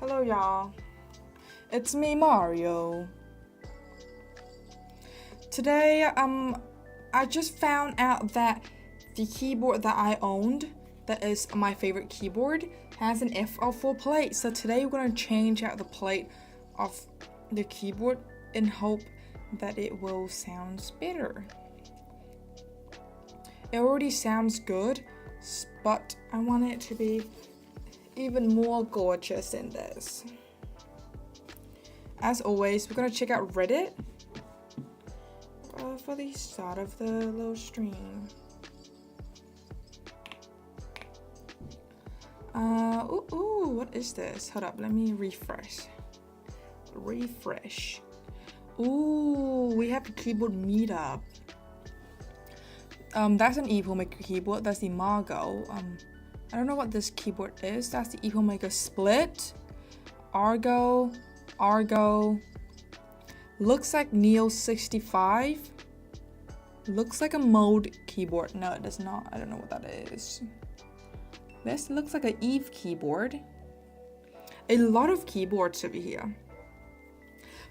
Hello y'all, it's me Mario. Today I just found out that the keyboard that I owned, that is my favorite keyboard, has an FL4 plate. So today we're gonna change out the plate of the keyboard in hope that it will sound better. It already sounds good, but I want it to be even more gorgeous than this. As always, we're gonna check out Reddit for the start of the little stream. What is this? Hold up, let me refresh. Ooh, we have a keyboard meetup. That's an EvoMaker keyboard. That's the Margo. I don't know what this keyboard is. That's the EvoMaker Split. Argo. Looks like Neo 65. Looks like a mode keyboard. No, it does not. I don't know what that is. This looks like an Eve keyboard. A lot of keyboards over here.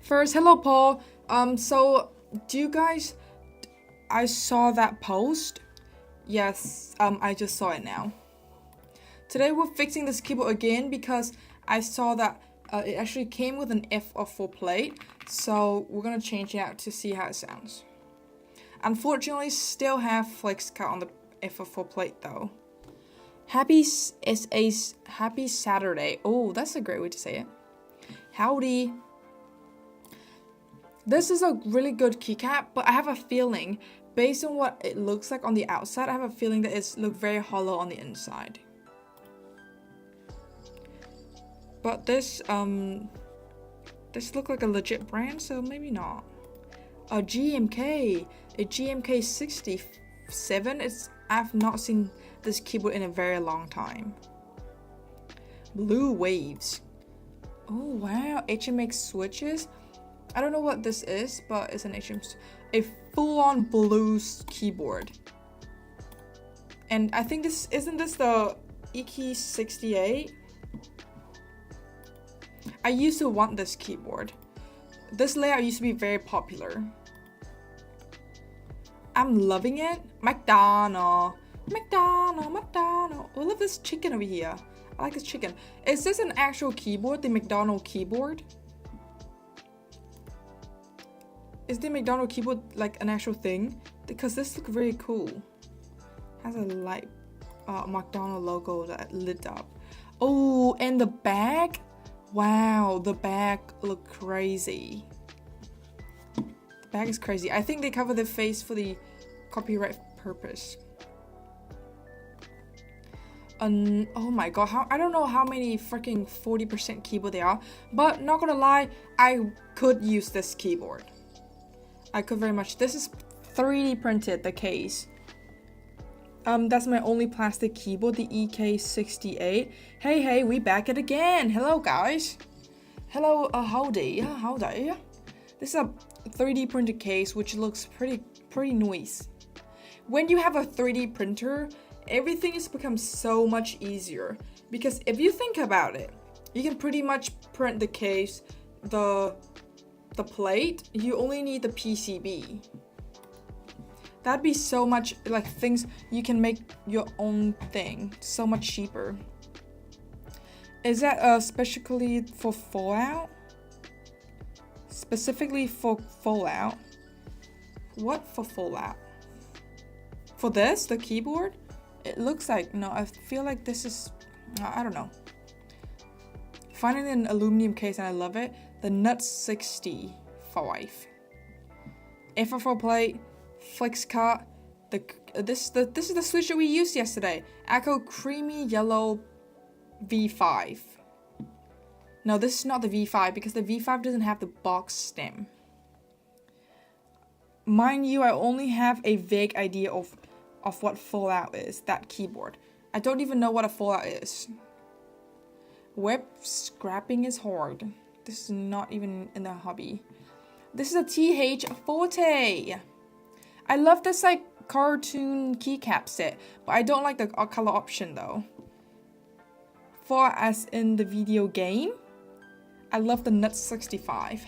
First, hello Paul. So do you guys? I saw that post. Yes. I just saw it now. Today we're fixing this keyboard again because I saw that it actually came with an FL4 plate. So we're gonna change it out to see how it sounds. Unfortunately, still have flex cut on the FL4 plate though. Happy Saturday. Oh, that's a great way to say it. Howdy. This is a really good keycap, but I have a feeling, based on what it looks like on the outside, I have a feeling that it's look very hollow on the inside. But this look like a legit brand, so maybe not. A GMK 67. I've not seen this keyboard in a very long time. Blue Waves. Oh wow, HMX switches. I don't know what this is, but it's a full-on blues keyboard. And I think isn't this the EKEY 68? I used to want this keyboard. This layout used to be very popular. I'm loving it. McDonald. Oh, look at this chicken over here. I like this chicken. Is this an actual keyboard? The McDonald keyboard? Is the McDonald keyboard like an actual thing? Because this looks very cool. Has a light McDonald logo that lit up. Oh, and the back. Wow, the back look crazy. The back is crazy. I think they cover the face for the copyright purpose. Oh my god, I don't know how many freaking 40% keyboard they are, but not gonna lie, I could use this keyboard. I could very much. This is 3D printed, the case. That's my only plastic keyboard, the EKEY 68. Hey, we back it again. Hello, guys. Hello, howdy. This is a 3D printed case, which looks pretty nice. When you have a 3D printer, everything has become so much easier. Because if you think about it, you can pretty much print the case, the plate. You only need the PCB. That'd be so much, like, things you can make your own thing so much cheaper. Is that specifically for Fallout? Specifically for Fallout? What for Fallout? For this, the keyboard? It looks like, no, I feel like this is, I don't know. Finding an aluminum case and I love it. The Nuts 65. FL4 plate. Flex cut. This is the switch that we used yesterday. Echo creamy yellow V5. No, this is not the V5 because the V5 doesn't have the box stem. Mind you, I only have a vague idea of what Fallout is, that keyboard. I don't even know what a Fallout is. Web scrapping is hard. This is not even in the hobby. This is a TH40. I love this like cartoon keycap set, but I don't like the color option though. For as in the video game? I love the Nuts 65.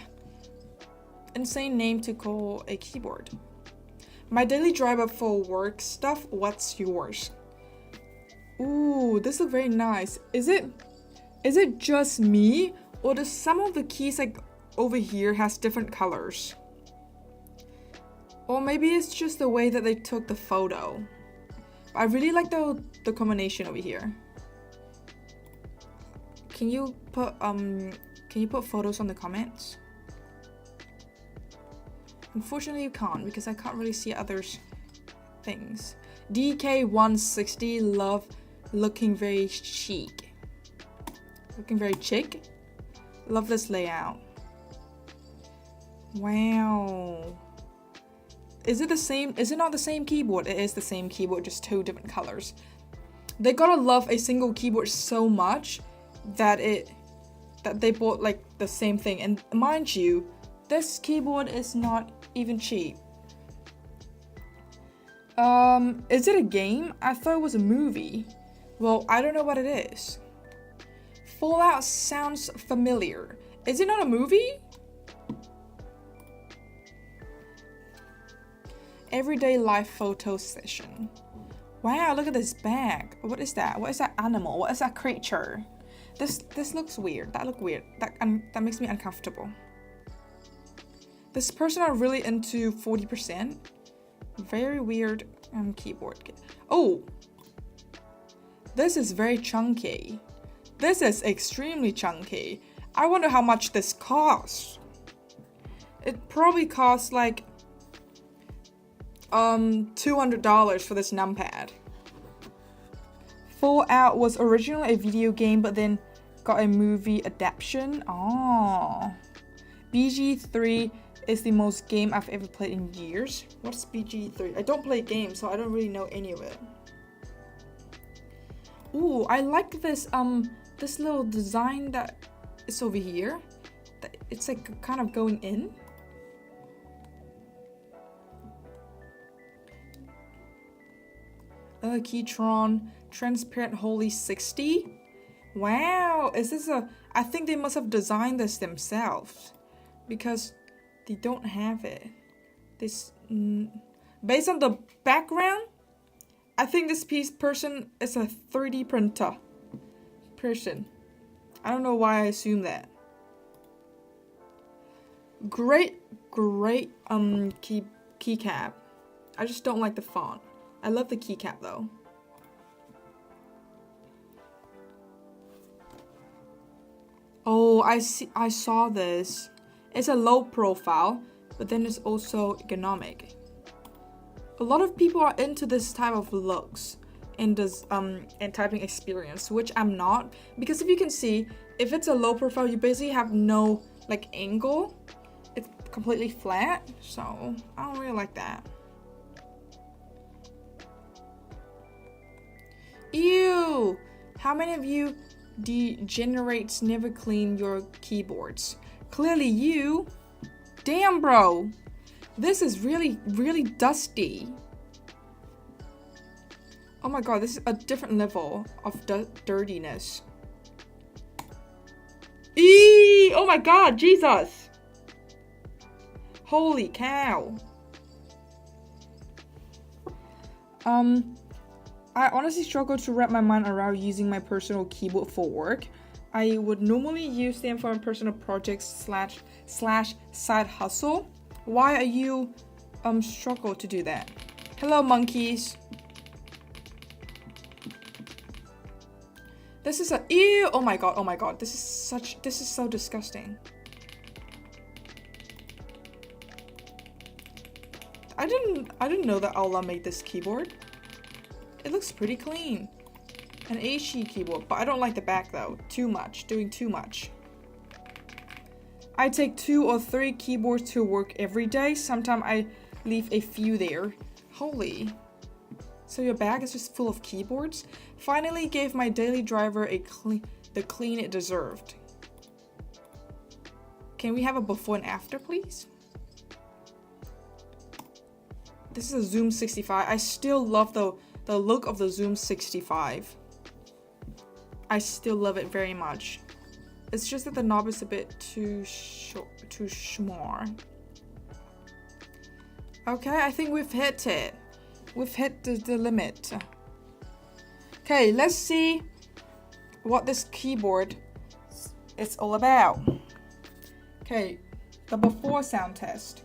Insane name to call a keyboard. My daily driver for work stuff, what's yours? Ooh, this is very nice. Is it just me? Or does some of the keys like over here has different colors? Or maybe it's just the way that they took the photo. I really like the combination over here. Can you put photos on the comments? Unfortunately you can't because I can't really see others things. DK160 love looking very chic. Looking very chic. Love this layout. Wow. Is it the same? Is it not the same keyboard? It is the same keyboard, just two different colors. They gotta love a single keyboard so much that they bought like the same thing. And mind you, this keyboard is not even cheap. Is it a game? I thought it was a movie. Well, I don't know what it is. Fallout sounds familiar. Is it not a movie? Everyday life photo session. Wow, look at this bag. What is that? What is that animal? What is that creature? This looks weird. That look weird. That makes me uncomfortable. This person are really into 40%. Very weird keyboard. Oh, this is very chunky. This is extremely chunky. I wonder how much this costs. It probably costs like $200 for this numpad. Fallout was originally a video game, but then got a movie adaptation. Oh, BG3 is the most game I've ever played in years. What's BG3? I don't play games, so I don't really know any of it. Ooh, I like this this little design that is over here. It's like kind of going in. Keytron transparent holy 60. Wow, is this I think they must have designed this themselves because they don't have it. This based on the background, I think this person is a 3D printer person. I don't know why I assume that. Great keycap. I just don't like the font. I love the keycap though. Oh, I saw this. It's a low profile, but then it's also ergonomic. A lot of people are into this type of looks in this and typing experience, which I'm not, because if you can see, if it's a low profile, you basically have no like angle. It's completely flat, so I don't really like that. Ew! How many of you degenerates never clean your keyboards? Clearly you. Damn, bro. This is really, really dusty. Oh my god, this is a different level of dirtiness. Eee! Oh my god, Jesus! Holy cow. I honestly struggle to wrap my mind around using my personal keyboard for work. I would normally use them for my personal projects slash side hustle. Why are you struggle to do that? Hello, monkeys. This is ew. Oh my god. This is so disgusting. I didn't know that Allah made this keyboard. It looks pretty clean. An HE keyboard, but I don't like the back though. Too much, doing too much. I take 2 or 3 keyboards to work every day. Sometimes I leave a few there. Holy. So your bag is just full of keyboards? Finally gave my daily driver the clean it deserved. Can we have a before and after, please? This is a Zoom 65. I still love the look of the Zoom 65. I still love it very much. It's just that the knob is a bit too short, too small. Okay, I think we've hit it. We've hit the limit. Okay, let's see what this keyboard is all about. Okay, the before sound test.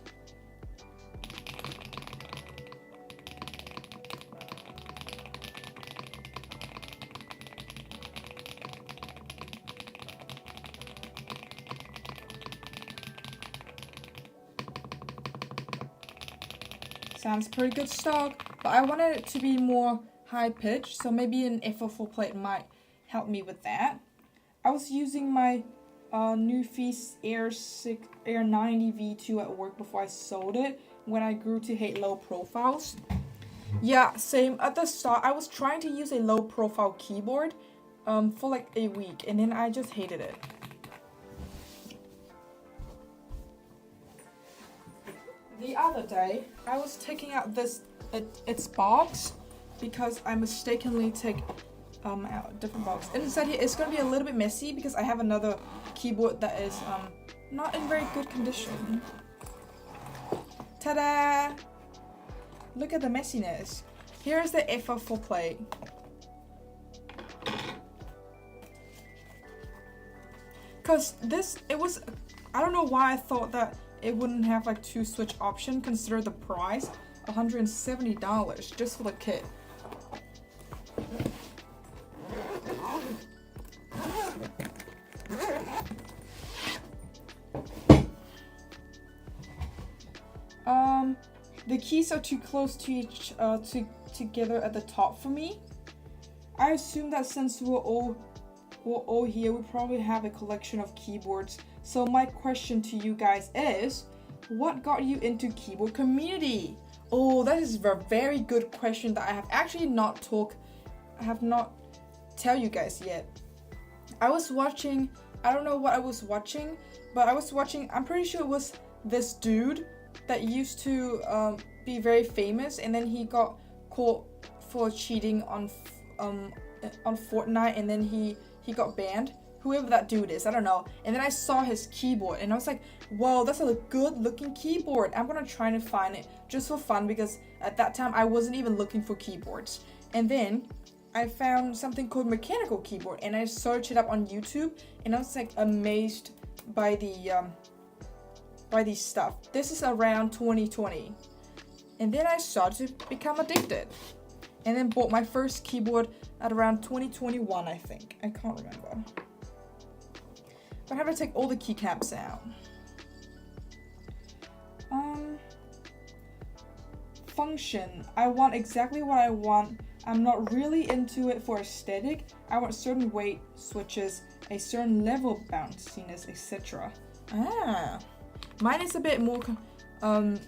Sounds pretty good stock, but I wanted it to be more high pitched, so maybe an FL4 plate might help me with that. I was using my Nuffice Air 90 V2 at work before I sold it when I grew to hate low profiles. Yeah, same. At the start, I was trying to use a low profile keyboard for like a week, and then I just hated it. The other day, I was taking out its box because I mistakenly took out a different box. And inside here, it's gonna be a little bit messy because I have another keyboard that is not in very good condition. Ta-da! Look at the messiness. Here is the FL4 plate. Cause I don't know why I thought that it wouldn't have like 2 switch option, consider the price, $170 just for the kit. The keys are too close to together at the top for me. I assume that since we're all here, we probably have a collection of keyboards. So my question to you guys is, what got you into keyboard community? Oh, that is a very good question that I have actually not tell you guys yet. I was watching, I don't know what I was watching, but I was watching, I'm pretty sure it was this dude that used to be very famous, and then he got caught for cheating on Fortnite, and then he got banned. Whoever that dude is, I don't know. And then I saw his keyboard and I was like, whoa, that's a good looking keyboard. I'm gonna try to find it just for fun, because at that time I wasn't even looking for keyboards. And then I found something called mechanical keyboard, and I searched it up on YouTube, and I was like amazed by the stuff. This is around 2020. And then I started to become addicted. And then bought my first keyboard at around 2021, I think. I can't remember. But I have to take all the keycaps out. Function. I want exactly what I want. I'm not really into it for aesthetic. I want certain weight switches, a certain level bounciness, etc. Mine is a bit more of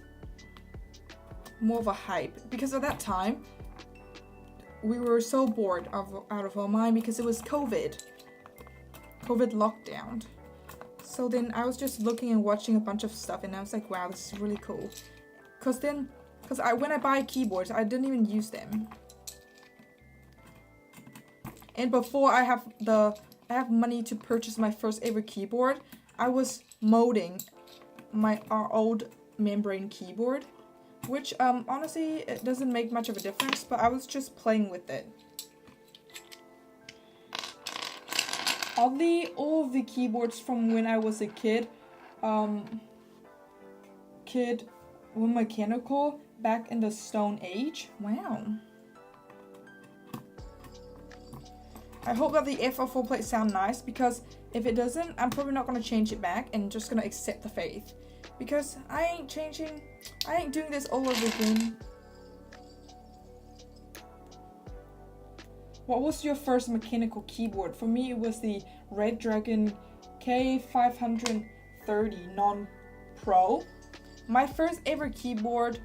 a hype, because at that time we were so bored out of our mind because it was COVID lockdown. So then I was just looking and watching a bunch of stuff, and I was like, wow, this is really cool. Because when I buy keyboards, I didn't even use them. And before I have money to purchase my first ever keyboard, I was molding our old membrane keyboard, which honestly, it doesn't make much of a difference, but I was just playing with it. Oddly, all of the keyboards from when I was a kid were mechanical back in the Stone Age. Wow. I hope that the FL4 plate sound nice, because if it doesn't, I'm probably not going to change it back and just going to accept the faith. Because I ain't doing this all over again. What was your first mechanical keyboard? For me, it was the Red Dragon K530 Non-Pro. My first ever keyboard,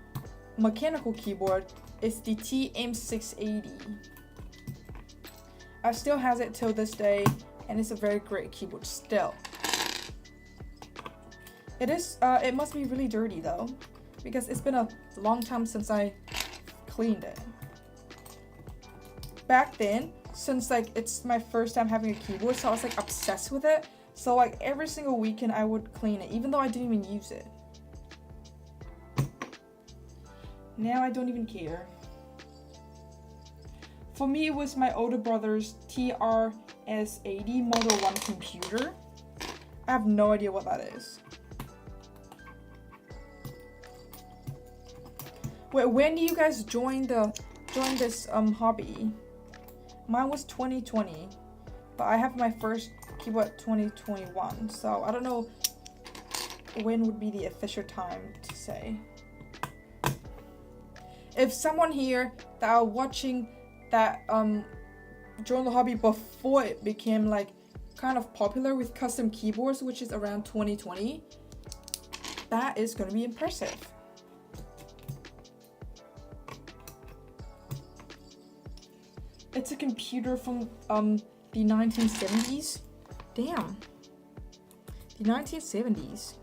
mechanical keyboard, is the TM680. I still have it till this day, and it's a very great keyboard still. It must be really dirty though, because it's been a long time since I cleaned it. Back then, since like it's my first time having a keyboard, so I was like obsessed with it. So like every single weekend I would clean it, even though I didn't even use it. Now I don't even care. For me, it was my older brother's TRS-80 Model 1 computer. I have no idea what that is. Wait, when do you guys join this hobby? Mine was 2020, but I have my first keyboard 2021, so I don't know when would be the official time to say. If someone here that are watching that joined the hobby before it became like kind of popular with custom keyboards, which is around 2020, that is going to be impressive. It's a computer from the 1970s. Damn. The 1970s.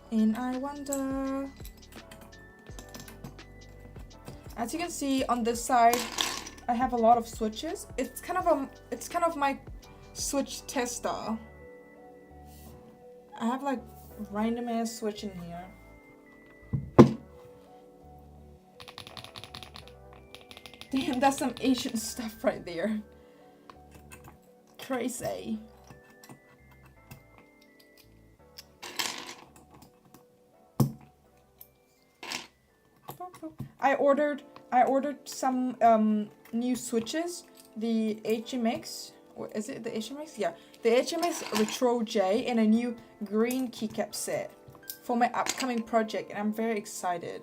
And I wonder, as you can see on this side, I have a lot of switches. It's kind of my switch tester. I have like random ass switch in here. Damn, that's some Asian stuff right there. Crazy. I ordered some new switches. The HMX, or is it the HMX? Yeah, the HMX Retro J and a new green keycap set for my upcoming project, and I'm very excited.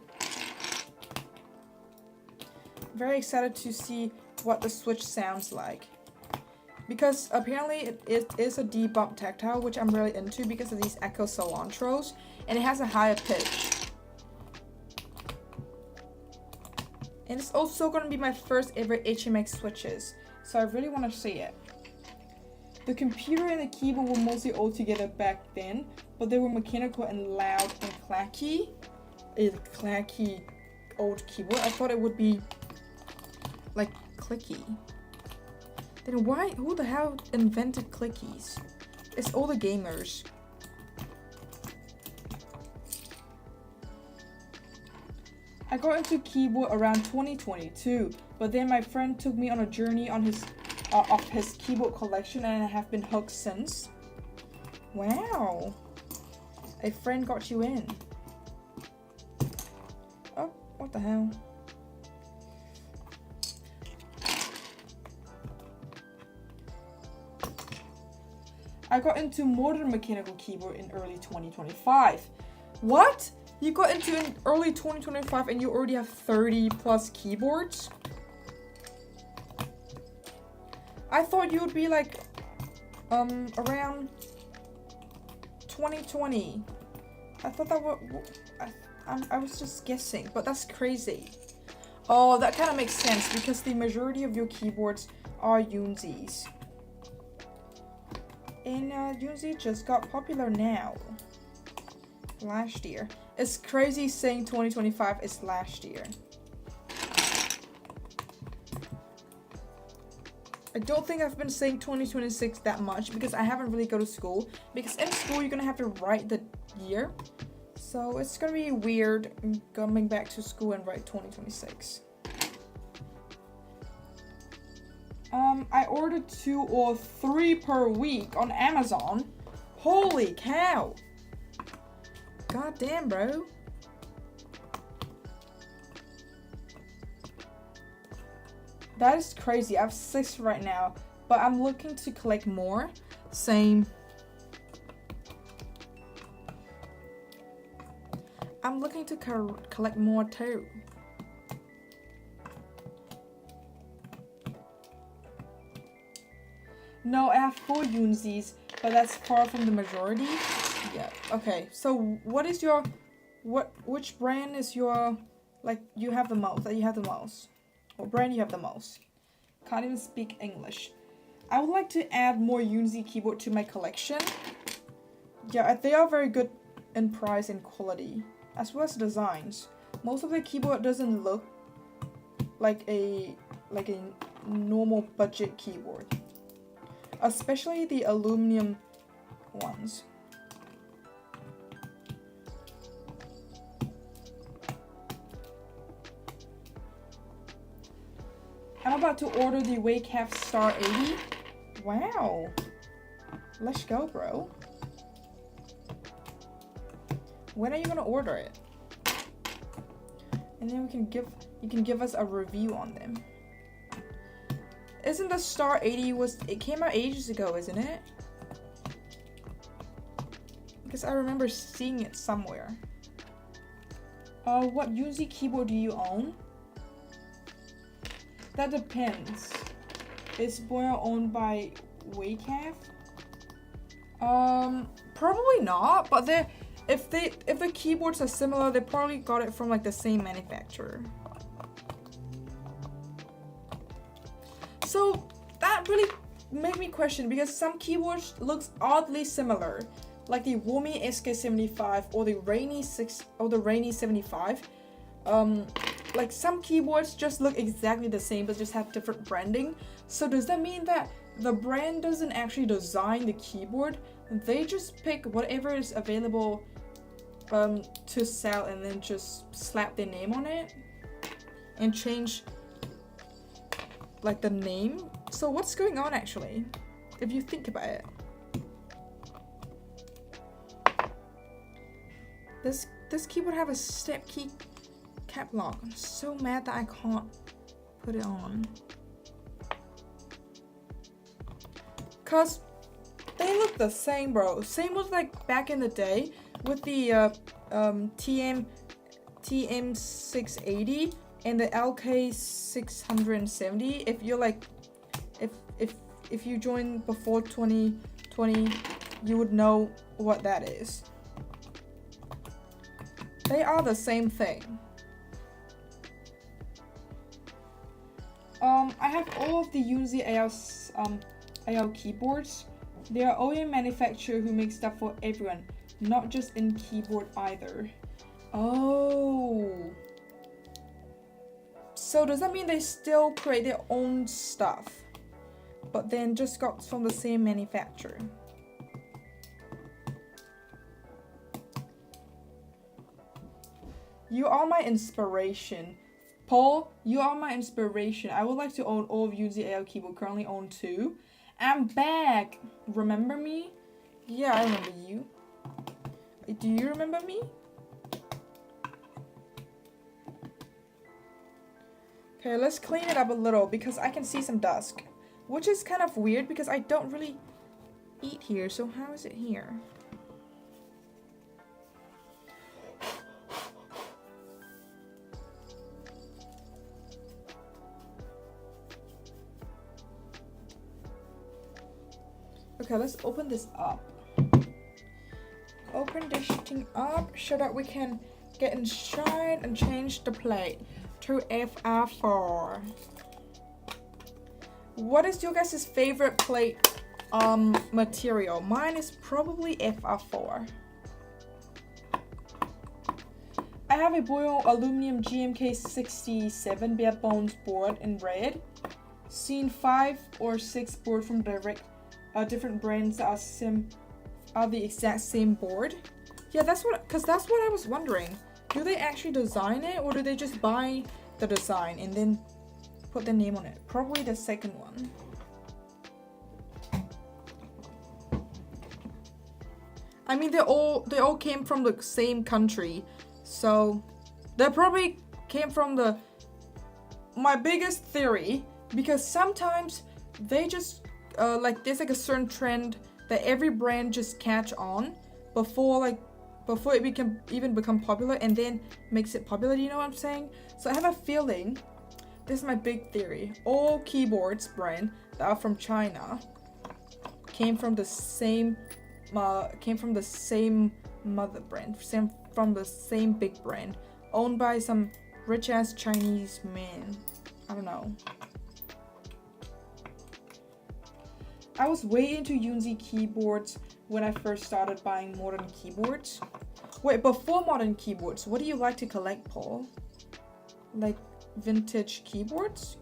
Very excited to see what the switch sounds like. Because apparently it is a debump tactile, which I'm really into because of these Echo Cilantros, and it has a higher pitch. And it's also going to be my first ever HMX switches, so I really want to see it. The computer and the keyboard were mostly all together back then, but they were mechanical and loud and clacky. A clacky old keyboard. I thought it would be like clicky. Then who the hell invented clickies? It's all the gamers. I got into keyboard around 2022, but then my friend took me on a journey on of his keyboard collection, and I have been hooked since. Wow, a friend got you in. Oh, what the hell? I got into modern mechanical keyboard in early 2025. What? You got into in early 2025 and you already have 30 plus keyboards? I thought you would be like around 2020. I thought that I was just guessing, but that's crazy. Oh, that kind of makes sense because the majority of your keyboards are Yunzis. And Yunzi just got popular now. Last year. It's crazy saying 2025 is last year. I don't think I've been saying 2026 that much because I haven't really go to school. Because in school you're gonna have to write the year. So it's gonna be weird coming back to school and write 2026. I ordered 2 or 3 per week on Amazon. Holy cow! God damn, bro. That is crazy. I have 6 right now, but I'm looking to collect more. Same. I'm looking to collect more too. No, I have 4 Yunzis, but that's far from the majority. Yeah. Okay. So, what is your, which brand is your, like, you have the most? That you have the most? What brand you have the most? Can't even speak English. I would like to add more Yunzi keyboard to my collection. Yeah, they are very good in price and quality, as well as designs. Most of the keyboard doesn't look like a normal budget keyboard, especially the aluminum ones. I'm about to order the Wacom Star 80. Wow. Let's go, bro. When are you gonna order it? And then you can give us a review on them. Isn't the Star 80 it came out ages ago, isn't it? Because I remember seeing it somewhere. What UZ keyboard do you own? That depends. Is Boya owned by Wacom? Probably not, but if the keyboards are similar, they probably got it from like the same manufacturer. So that really made me question, because some keyboards looks oddly similar, like the Wumi SK75 or the Rainy 75. Like some keyboards just look exactly the same but just have different branding. So does that mean that the brand doesn't actually design the keyboard? They just pick whatever is available to sell and then just slap their name on it and change like the name? So what's going on actually, if you think about it? This keyboard have a step key cap lock. I'm so mad that I can't put it on. Cause they look the same, bro. Same was like back in the day with the TM680 and the LK670. If you're like, if you joined before 2020, you would know what that is. They are the same thing. I have all of the Unity AL keyboards. They are OEM manufacturer who makes stuff for everyone, not just in keyboard either. Oh. So does that mean they still create their own stuff, but then just got from the same manufacturer? You are my inspiration. Paul, you are my inspiration. I would like to own all of Unity AL keyboard. Currently own 2. I'm back. Remember me? Yeah, I remember you. Do you remember me? Okay, let's clean it up a little because I can see some dust, which is kind of weird because I don't really eat here. So how is it here? Okay, let's open this up. Open this thing up so that we can get inside and change the plate to FR4. What is your guys' favorite plate material? Mine is probably FR4. I have a Boya aluminum GMK67 bare bones board in red. Seen 5 or 6 board from different brands that are the exact same board. Yeah, that's what I was wondering. Do they actually design it, or do they just buy the design and then put the name on it? Probably the second one. I mean, they all came from the same country, so they probably came from my biggest theory, because sometimes they just like there's like a certain trend that every brand just catch on before it become popular and then makes it popular, you know what I'm saying? So I have a feeling, this is my big theory, all keyboards brand that are from China came from the same mother brand, from the same big brand, owned by some rich ass Chinese man. I don't know. I was way into Unity keyboards when I first started buying modern keyboards. Wait, before modern keyboards, what do you like to collect, Paul? Like vintage keyboards?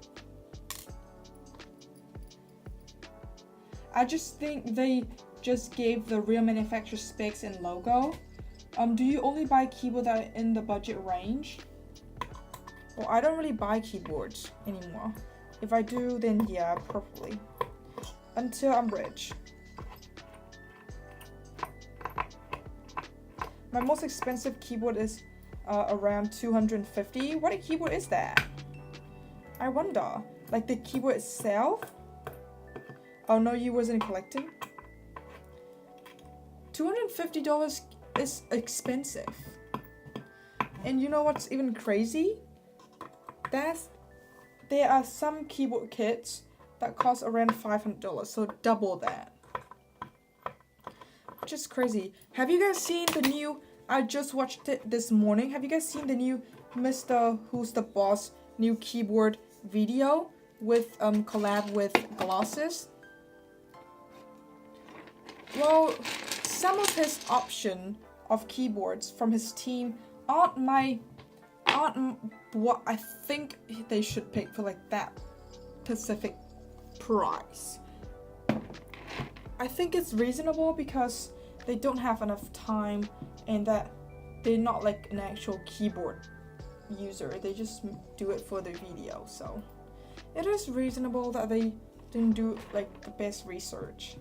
I just think they just gave the real manufacturer specs and logo. Do you only buy keyboards that are in the budget range? Well, I don't really buy keyboards anymore. If I do, then yeah, probably. Until I'm rich. My most expensive keyboard is around $250. What a keyboard is that? I wonder. Like the keyboard itself? Oh no, you wasn't collecting? $250 is expensive. And you know what's even crazy? There are some keyboard kits that cost around $500, so double that. Which is crazy. Have you guys seen the new, I just watched it this morning. Have you guys seen the new Mr. Who's the Boss new keyboard video with collab with Glosses? Well, some of his option of keyboards from his team aren't what I think they should pick for like that specific price. I think it's reasonable because they don't have enough time and that they're not like an actual keyboard user. They just do it for the video. So it is reasonable that they didn't do like the best research.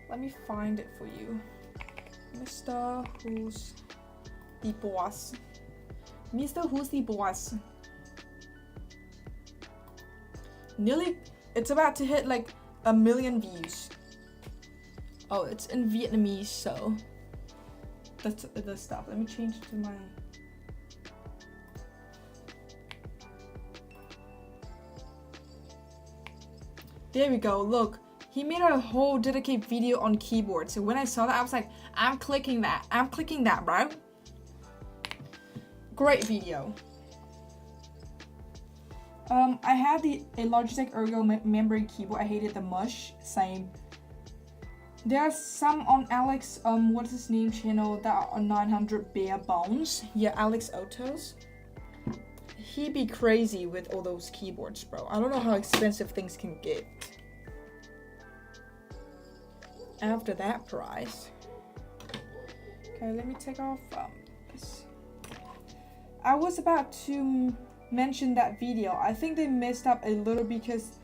Let me find it for you. Mr. Who's the Boss. Mr. Who's the Boss. Nearly, it's about to hit like 1 million views. Oh, it's in Vietnamese, so that's the stuff. Let me change it to my. There we go. Look, he made a whole dedicated video on keyboards. So when I saw that, I was like, I'm clicking that. I'm clicking that, bro. Great video. I had a Logitech Ergo membrane keyboard. I hated the mush. Same. There's some on Alex, what's his name channel that are 900 bare bones. Yeah, Alex Otos. He be crazy with all those keyboards, bro. I don't know how expensive things can get. After that price. Okay, let me take off this. I was about to mention that video. I think they messed up a little because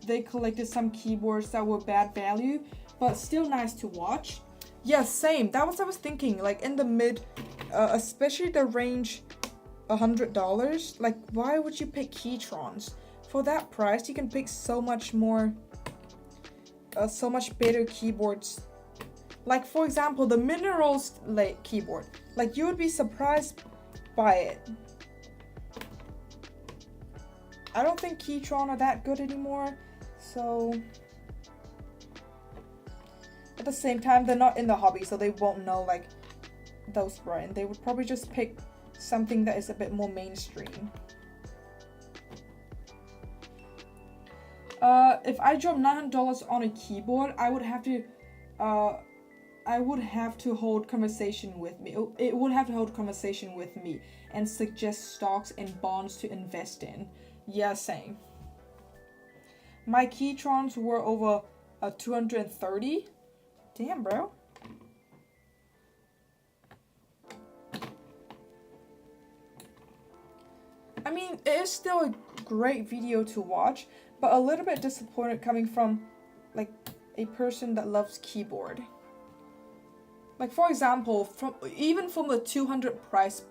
they collected some keyboards that were bad value, but still nice to watch. Yeah, same. That was what I was thinking. Like in the mid, especially the range $100. Like, why would you pick Keytrons? For that price, you can pick so much more, so much better keyboards. Like for example, the Minerals keyboard. Like you would be surprised by it. I don't think Keytron are that good anymore, so at the same time they're not in the hobby, so they won't know like those brands. They would probably just pick something that is a bit more mainstream. If I drop $900 on a keyboard, I would have to hold conversation with me. It would have to hold conversation with me and suggest stocks and bonds to invest in. Yeah, same. My Keytrons were over 230. Damn, bro. I mean, it is still a great video to watch, but a little bit disappointed coming from like a person that loves keyboard. Like for example, even from the 200 price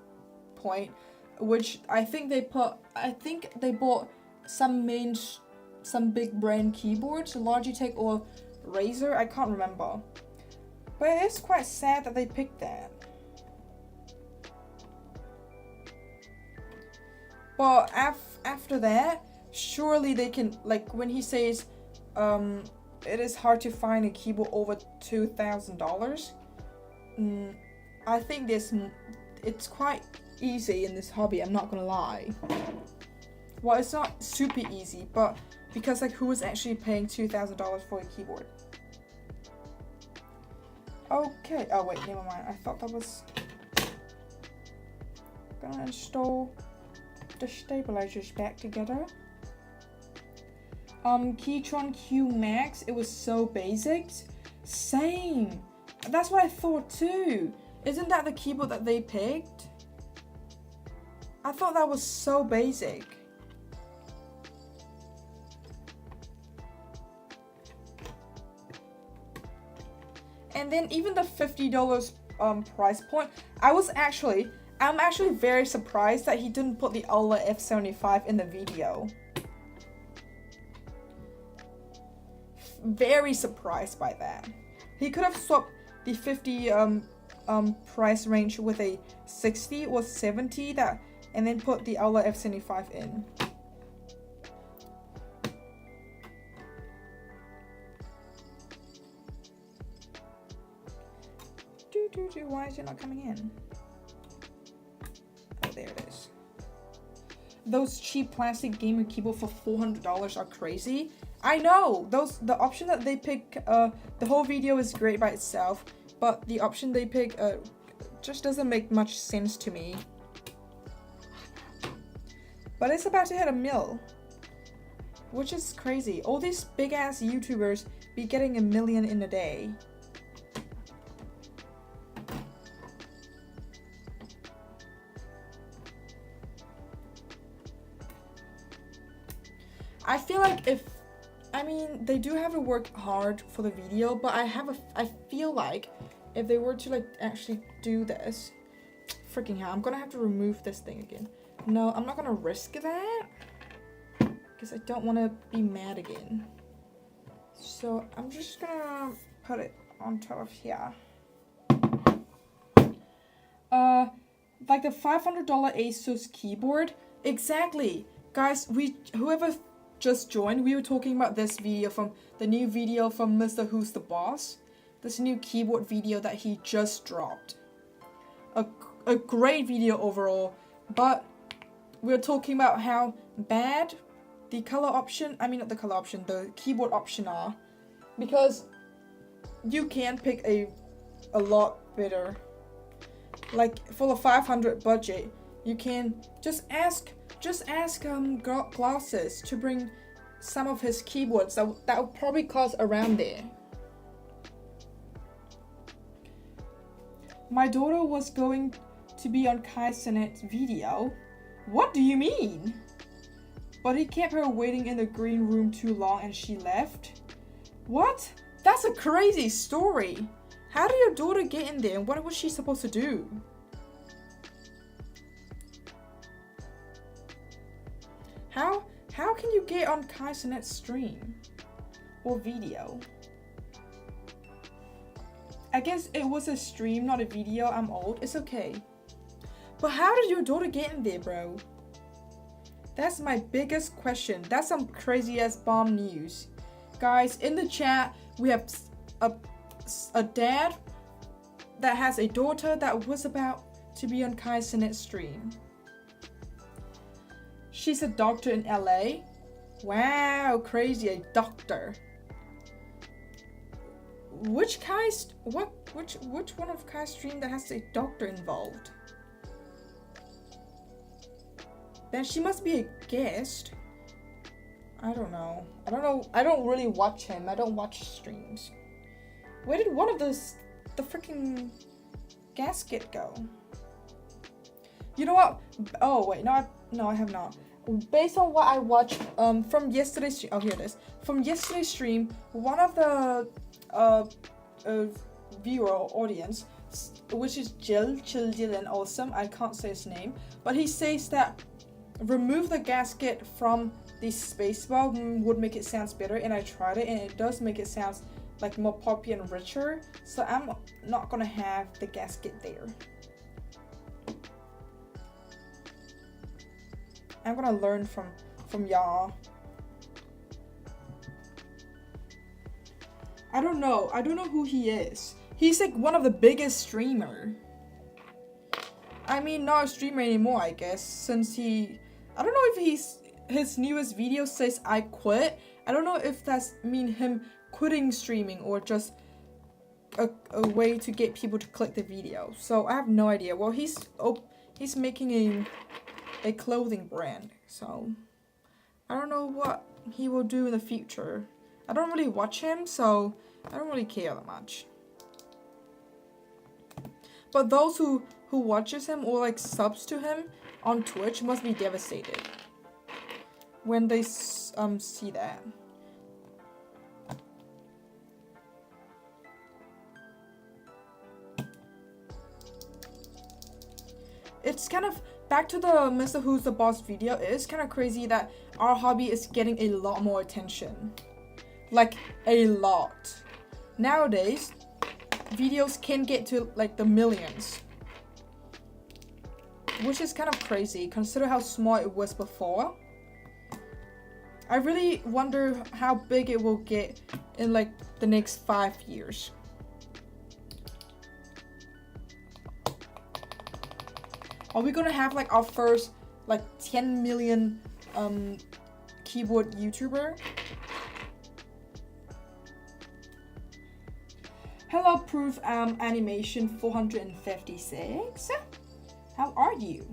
point, which I think they bought some big brand keyboards, Logitech or Razer, I can't remember. But it is quite sad that they picked that. But after that, surely they can, like when he says it is hard to find a keyboard over $2,000. I think it's quite easy in this hobby, I'm not gonna lie. Well, it's not super easy, but because like who is actually paying $2,000 for a keyboard? Okay. Oh wait, never mind. I thought that was gonna install the stabilizers back together. Keytron Q Max. It was so basic. Same. That's what I thought too. Isn't that the keyboard that they picked? I thought that was so basic. And then even the $50 price point, I'm actually very surprised that he didn't put the Ola F75 in the video. Very surprised by that. He could have swapped the 50 price range with a 60 or 70 and then put the Ola F75 in. Why is it not coming in? Oh, there it is. Those cheap plastic gamer keyboard for $400 are crazy. I know the option that they pick. The whole video is great by itself, but the option they pick just doesn't make much sense to me. But it's about to hit 1 mil, which is crazy. All these big ass YouTubers be getting 1 million in a day. I feel like they do have to work hard for the video, but I feel like if they were to like actually do this, freaking hell, I'm gonna have to remove this thing again. No, I'm not gonna risk that because I don't want to be mad again. So I'm just gonna put it on top of here. Like the $500 Asus keyboard, exactly, guys. Whoever just joined, we were talking about this video from the new video from Mr. Who's the Boss. This new keyboard video that he just dropped. A great video overall, but we're talking about how bad the color option, not the color option, the keyboard option are, because you can pick a lot better. Like for the 500 budget, you can just ask Glasses to bring some of his keyboards that would probably cost around there. My daughter was going to be on Kai Cenat's video. What do you mean? But he kept her waiting in the green room too long and she left. What? That's a crazy story. How did your daughter get in there and what was she supposed to do? How can you get on Kai Cenat's stream or video? I guess it was a stream, not a video. I'm old. It's okay. But how did your daughter get in there, bro? That's my biggest question. That's some crazy ass bomb news. Guys, in the chat, we have a dad that has a daughter that was about to be on Kai Cenat's stream. She's a doctor in LA. Wow, crazy, a doctor. Which one of Kai's stream that has a doctor involved? Then she must be a guest. I don't know. I don't really watch him. I don't watch streams. Where did one of the freaking gasket go? You know what? Oh wait, no, I have not. Based on what I watched from yesterday's stream, oh here it is. From yesterday's stream, one of the viewer audience, which is Jill and Awesome, I can't say his name, but he says that remove the gasket from the spacebar would make it sound better, and I tried it and it does make it sound like more poppy and richer, so I'm not gonna have the gasket there. I'm gonna learn from y'all. I don't know who he is. He's like one of the biggest streamer. Not a streamer anymore, I guess, since I don't know if his newest video says I quit. I don't know if that's him quitting streaming or just a way to get people to click the video. So I have no idea. Well, he's making a clothing brand. So I don't know what he will do in the future. I don't really watch him, so I don't really care that much. But those who watches him or like subs to him on Twitch must be devastated when they see that. It's kind of back to the Mr. Who's the Boss video. It is kind of crazy that our hobby is getting a lot more attention. Like a lot. Nowadays, videos can get to like the millions. Which is kind of crazy, consider how small it was before. I really wonder how big it will get in like the next 5 years. Are we gonna have like our first like 10 million keyboard YouTuber? Hello Proof Animation 456. How are you?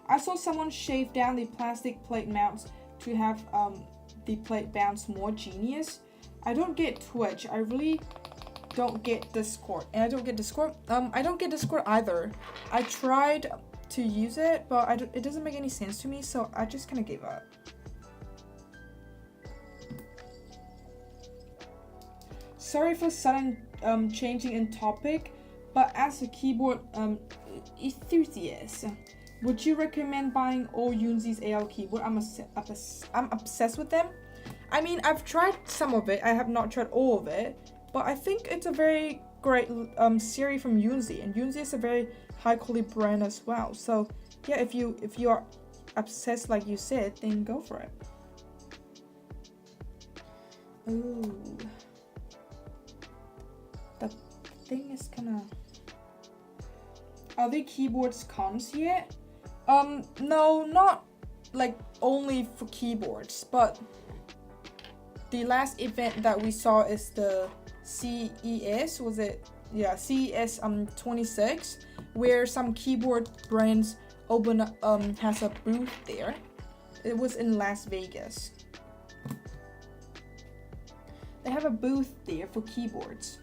I saw someone shave down the plastic plate mounts to have the plate bounce more. Genius. I don't get Twitch. I really don't get Discord. And I don't get Discord. I don't get Discord either. I tried to use it, but it doesn't make any sense to me, so I just kind of gave up. Sorry for sudden changing in topic, but as a keyboard enthusiast, would you recommend buying all Yunzi's AL keyboard? I'm obsessed with them. I mean, I've tried some of it. I have not tried all of it, but I think it's a very great series from Yunzi, and Yunzi is a very high quality brand as well. So yeah, if you are obsessed like you said, then go for it. Ooh, the thing is kinda. Are the keyboards cons yet? No, not like only for keyboards, but the last event that we saw is the CES, was it? Yeah, CES 26, where some keyboard brands has a booth there. It was in Las Vegas. They have a booth there for keyboards.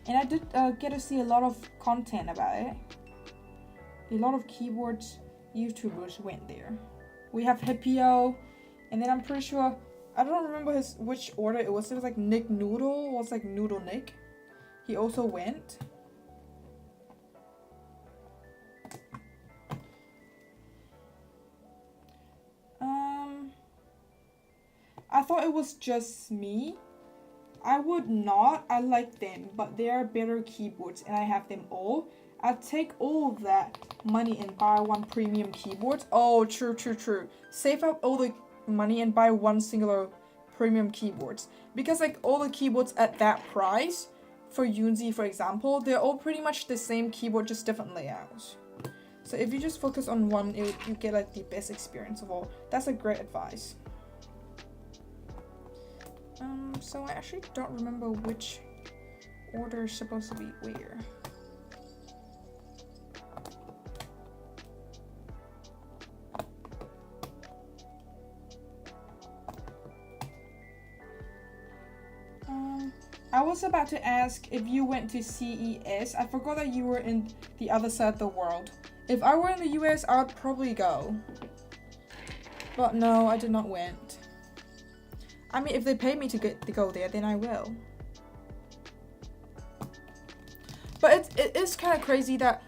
And I did get to see a lot of content about it. A lot of keyboards YouTubers went there. We have Hippio, and then I'm pretty sure, I don't remember which order it was. It was like Nick Noodle, it was like Noodle Nick. He also went. I thought it was just me. I would not. I like them, but they are better keyboards, and I have them all. I'd take all of that money and buy one premium keyboard. Oh, true. Save up all the money and buy one singular premium keyboards. Because like all the keyboards at that price, for Yunzi for example, they're all pretty much the same keyboard, just different layouts. So if you just focus on one, you get like the best experience of all. That's a great advice. So I actually don't remember which order is supposed to be where. I was about to ask if you went to CES. I forgot that you were in the other side of the world. If I were in the US, I would probably go. But no, I did not went. I mean, if they pay me to go there, then I will. But it is kind of crazy that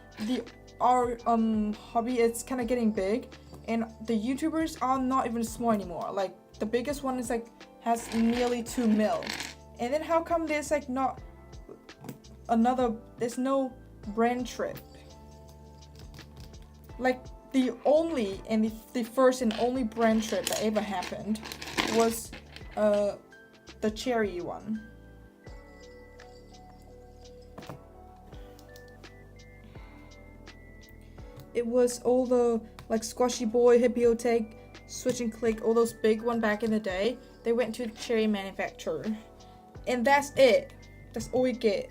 our hobby is kind of getting big, and the YouTubers are not even small anymore. Like the biggest one is like has nearly 2 mil, and then how come there's like not there's no brand trip? Like the only and the first and only brand trip that ever happened was the Cherry one. It was all the like Squashy Boy, Hippiotech, Switch and Click, all those big one back in the day. They went to the Cherry manufacturer, and that's it. That's all we get.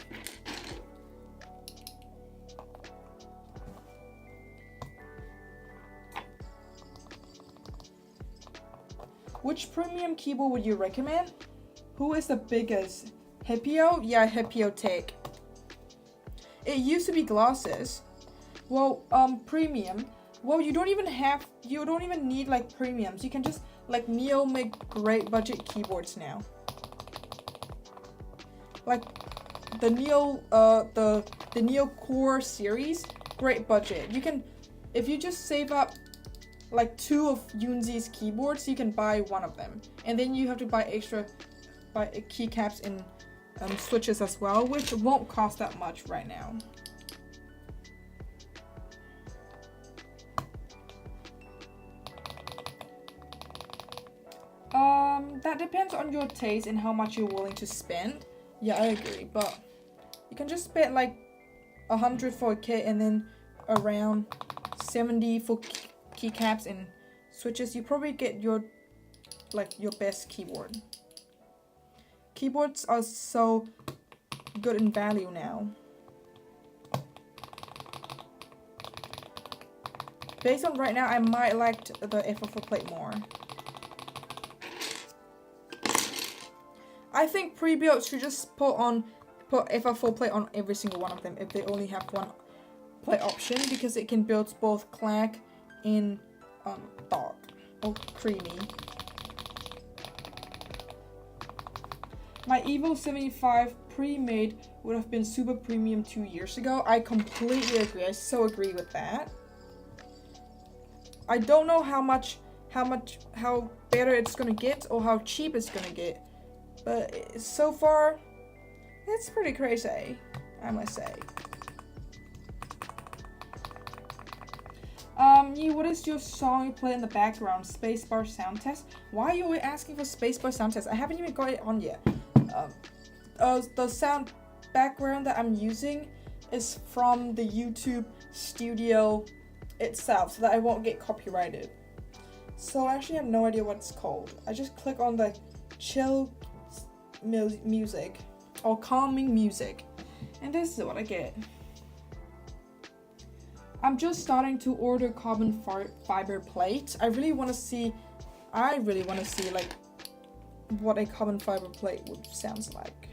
Which premium keyboard would you recommend? Who is the biggest? Hipio? Yeah, Hipio Tech. It used to be glasses. Well, premium. Well, you don't even need like premiums. You can just like Neo make great budget keyboards now. Like the Neo, the Neo Core series, great budget. You can, if you just save up like 2 of Yunzi's keyboards, you can buy one of them, and then you have to buy keycaps and switches as well, which won't cost that much right now. That depends on your taste and how much you're willing to spend. Yeah, I agree, but you can just spend like 100 for a kit and then around 70 for keycaps and switches. You probably get your best keyboard. Keyboards are so good in value now. Based on right now, I might like the FR4 plate more. I think pre-built should just put FR4 plate on every single one of them if they only have one plate option, because it can build both clack and dark or creamy. My Evo 75 pre-made would have been super premium 2 years ago. I completely agree. I so agree with that. I don't know how better it's gonna get or how cheap it's gonna get, but so far, it's pretty crazy, I must say. What is your song you play in the background? Spacebar sound test? Why are you always asking for Spacebar sound test? I haven't even got it on yet. The sound background that I'm using is from the YouTube studio itself, so that I won't get copyrighted. So I actually have no idea what it's called. I just click on the chill music or calming music, and this is what I get. I'm just starting to order carbon fiber plates. I really want to see like what a carbon fiber plate sounds like.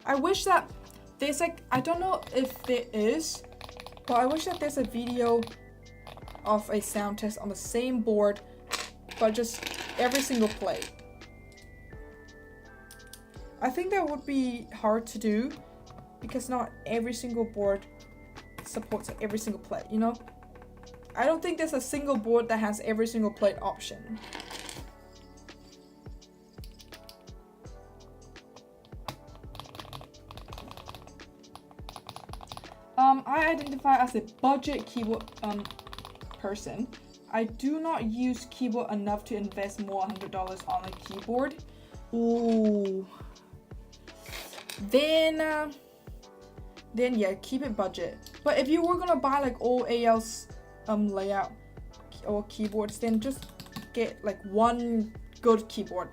I wish that there's like, I don't know if there is, but I wish that there's a video of a sound test on the same board, but just every single plate. I think that would be hard to do because not every single board supports every single plate, you know? I don't think there's a single board that has every single plate option. I identify as a budget keyboard person. I do not use keyboard enough to invest more $100 on a keyboard. Ooh. Then yeah, keep it budget. But if you were gonna buy like all AL's layout or keyboards, then just get like one good keyboard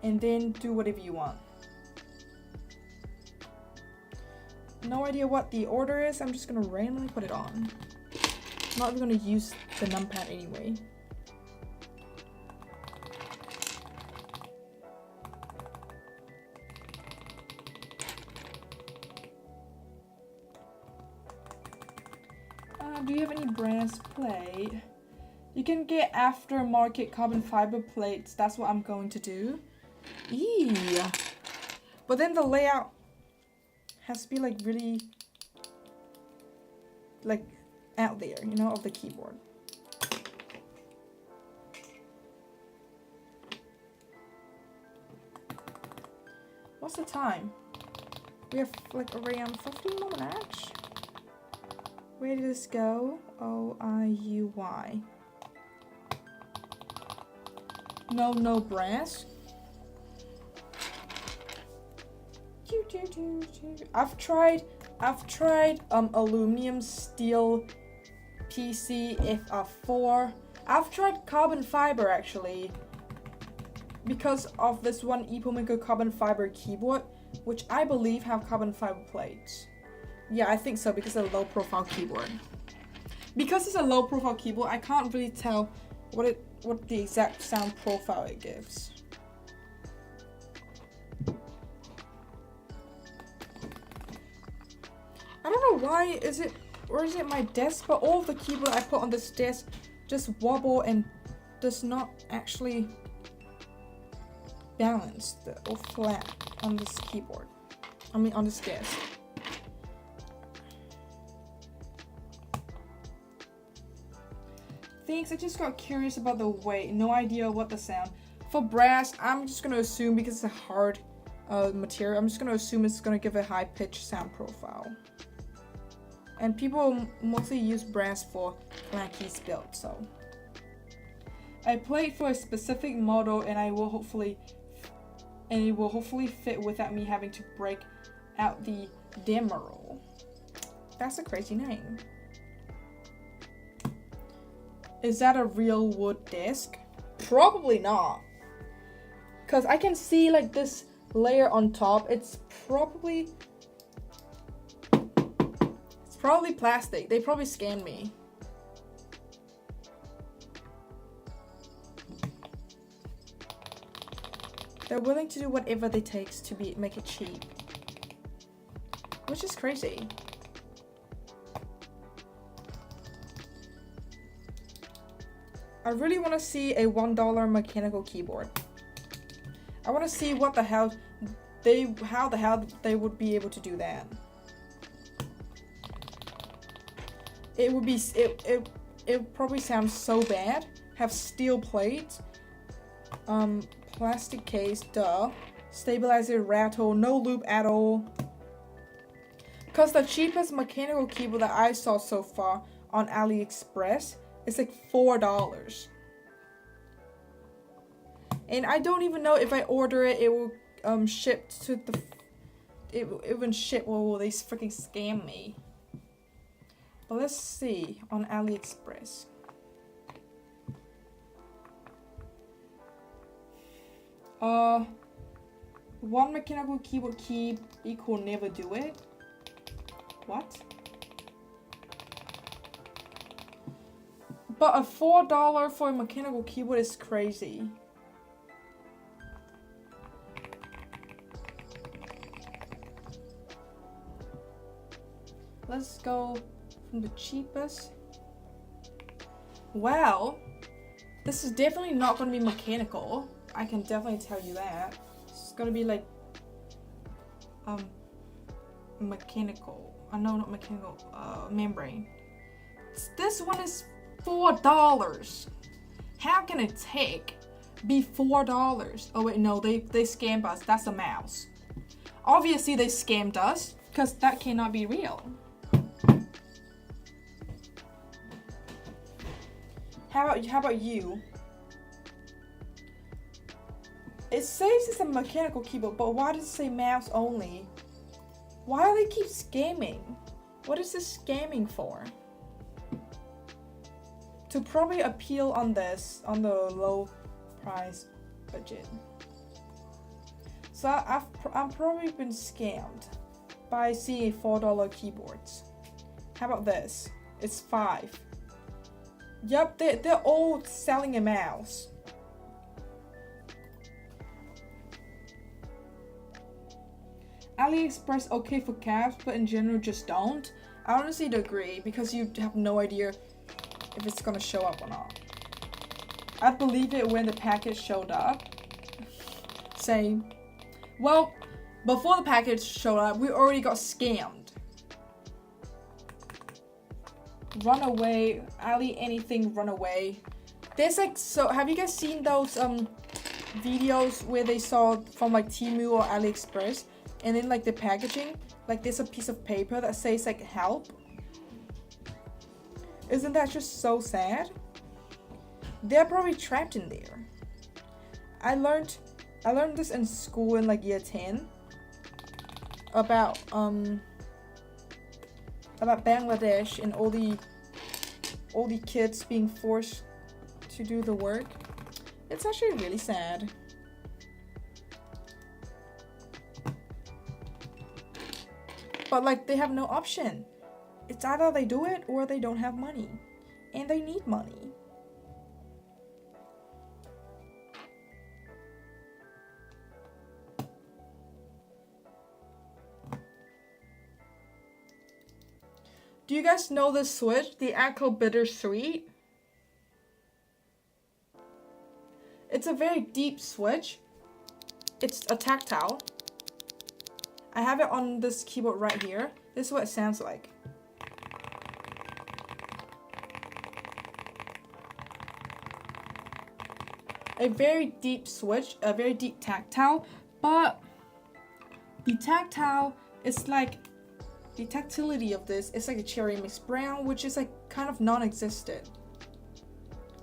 and then do whatever you want. No idea what the order is. I'm just gonna randomly put it on. I'm not even gonna use the numpad anyway. Do you have any brass plate? You can get aftermarket carbon fiber plates. That's what I'm going to do. Eee. But then the layout has to be like really like out there, you know, of the keyboard. What's the time? We have like around 15 more minutes. Where did this go? OIUY. No brass. I've tried aluminum, steel, PC, FR4. I've tried carbon fiber actually, because of this one Epominco carbon fiber keyboard, which I believe have carbon fiber plates. Yeah, I think so, because it's a low profile keyboard. Because it's a low profile keyboard, I can't really tell what the exact sound profile it gives. I don't know why is it my desk, but all of the keyboard I put on this desk just wobble and does not actually balance or flat on this keyboard. I mean on this desk. Thanks, I just got curious about the weight. No idea what the sound. For brass, I'm just gonna assume, because it's a hard material, I'm just gonna assume it's gonna give a high pitched sound profile. And people mostly use brass for Clanky's build, so. I played for a specific model, and it will hopefully fit without me having to break out the Demerol. That's a crazy name. Is that a real wood desk? Probably not. Cause I can see like this layer on top. It's probably plastic. They probably scanned me. They're willing to do whatever it takes to make it cheap. Which is crazy. I really want to see a $1 mechanical keyboard. I want to see how the hell they would be able to do that. It would probably sound so bad. Have steel plates, plastic case, duh, stabilizer, rattle, no loop at all. Cause the cheapest mechanical keyboard that I saw so far on AliExpress is like $4. And I don't even know if I order it, it will ship to the. It will ship. Well, will they freaking scam me? But let's see on AliExpress. One mechanical keyboard key equal never do it. What? But a $4 for a mechanical keyboard is crazy. Let's go from the cheapest. Well, this is definitely not going to be mechanical. I can definitely tell you that. It's going to be like mechanical. No, not mechanical. Membrane. This one is $4. How can a tick be $4? Oh wait, no, they scammed us. That's a mouse. Obviously they scammed us, because that cannot be real. How about you? It says it's a mechanical keyboard, but why does it say mouse only? Why do they keep scamming? What is this scamming for? To probably appeal on the low price budget. So I've probably been scammed by seeing $4 keyboards. How about this? It's $5. Yup, they're all selling a mouse. AliExpress okay for caps, but in general just don't. I honestly agree, because you have no idea if it's gonna show up or not. I believe it when the package showed up. Same. Well, before the package showed up, we already got scammed. Run away, Ali, anything run away. There's like, so have you guys seen those videos where they saw from like Temu or AliExpress, and then like the packaging, like there's a piece of paper that says like help? Isn't that just so sad? They're probably trapped in there. I learned this in school in like year 10 about Bangladesh and all the kids being forced to do the work. It's actually really sad. but like they have no option. It's either they do it or they don't have money, and they need money. Do you guys know this switch, the Echo Bittersweet? It's a very deep switch. It's a tactile. I have it on this keyboard right here. This is what it sounds like. A very deep switch, a very deep tactile, but the tactile is like, the tactility of this is like a cherry mixed brown, which is like kind of non-existent.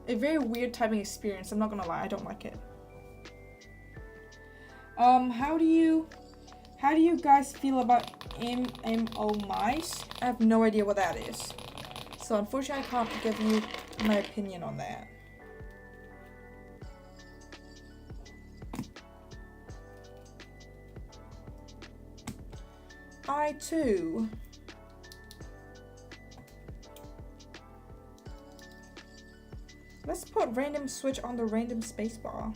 A very weird typing experience, I'm not gonna lie, I don't like it. How do you guys feel about MMO mice? I have no idea what that is. So unfortunately I can't give you my opinion on that. I too. Let's put random switch on the random spacebar.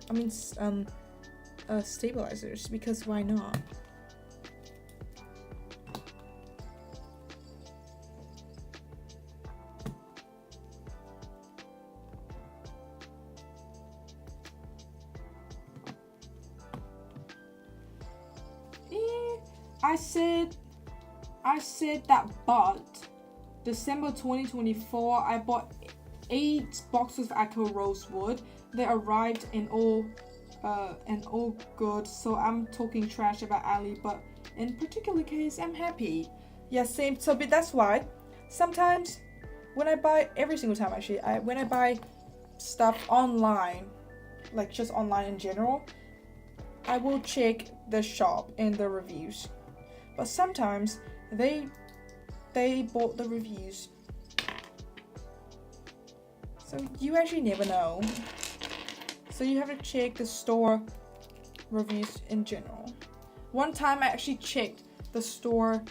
I mean, stabilizers, because why not? I said that, but December 2024, I bought 8 boxes of Echo Rosewood. They arrived in all good, so I'm talking trash about Ali, but in particular case, I'm happy. Yeah, same. So, but that's why sometimes when I buy, every single time actually, when I buy stuff online, like just online in general, I will check the shop and the reviews. But sometimes they bought the reviews. So you actually never know. So you have to check the store reviews in general. One time I actually checked the store.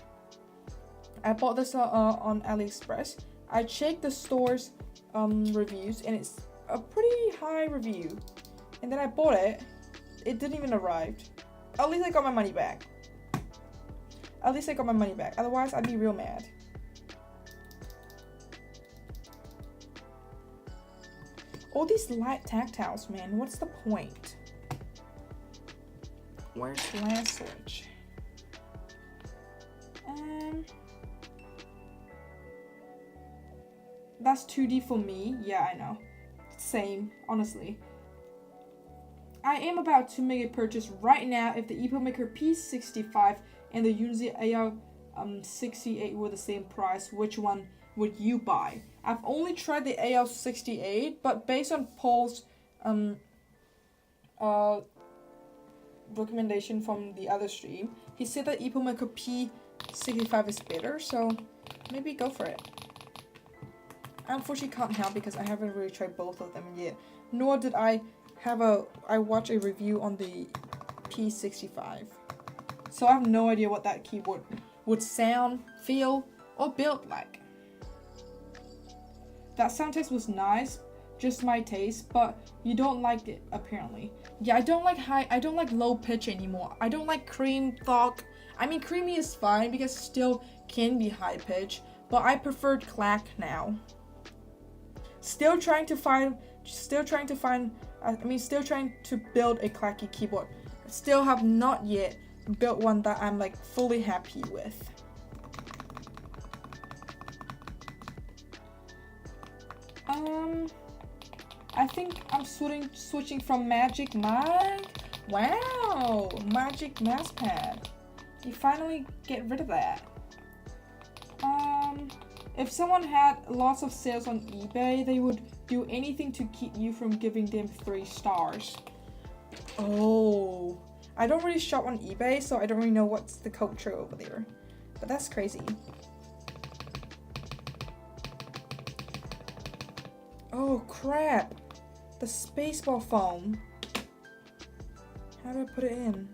I bought this on AliExpress. I checked the store's reviews and it's a pretty high review. And then I bought it. It didn't even arrive. At least I got my money back. Otherwise, I'd be real mad. All these light tactiles, man. What's the point? Where's the last switch? That's 2D for me. Yeah, I know. Same, honestly. I am about to make a purchase right now. If the EPOMaker P65 and the Unity AL68 were the same price, which one would you buy? I've only tried the AL68, but based on Paul's recommendation from the other stream, he said that EPOMaker P65 is better, so maybe go for it. I unfortunately can't help because I haven't really tried both of them yet, nor did I watch a review on the P65. So I have no idea what that keyboard would sound, feel, or build like. That sound test was nice, just my taste, but you don't like it apparently. Yeah, I don't like low pitch anymore. I don't like cream talk. I mean, creamy is fine because it still can be high pitch, but I preferred clack now. Still trying to build a clacky keyboard. Still have not yet built one that I'm like fully happy with. I think I'm switching from Magic Mag. Wow, Magic Mousepad. You finally get rid of that. If someone had lots of sales on eBay, they would do anything to keep you from giving them 3 stars. Oh, I don't really shop on eBay, so I don't really know what's the culture over there. But that's crazy. Oh crap, the spacebar foam. How do I put it in?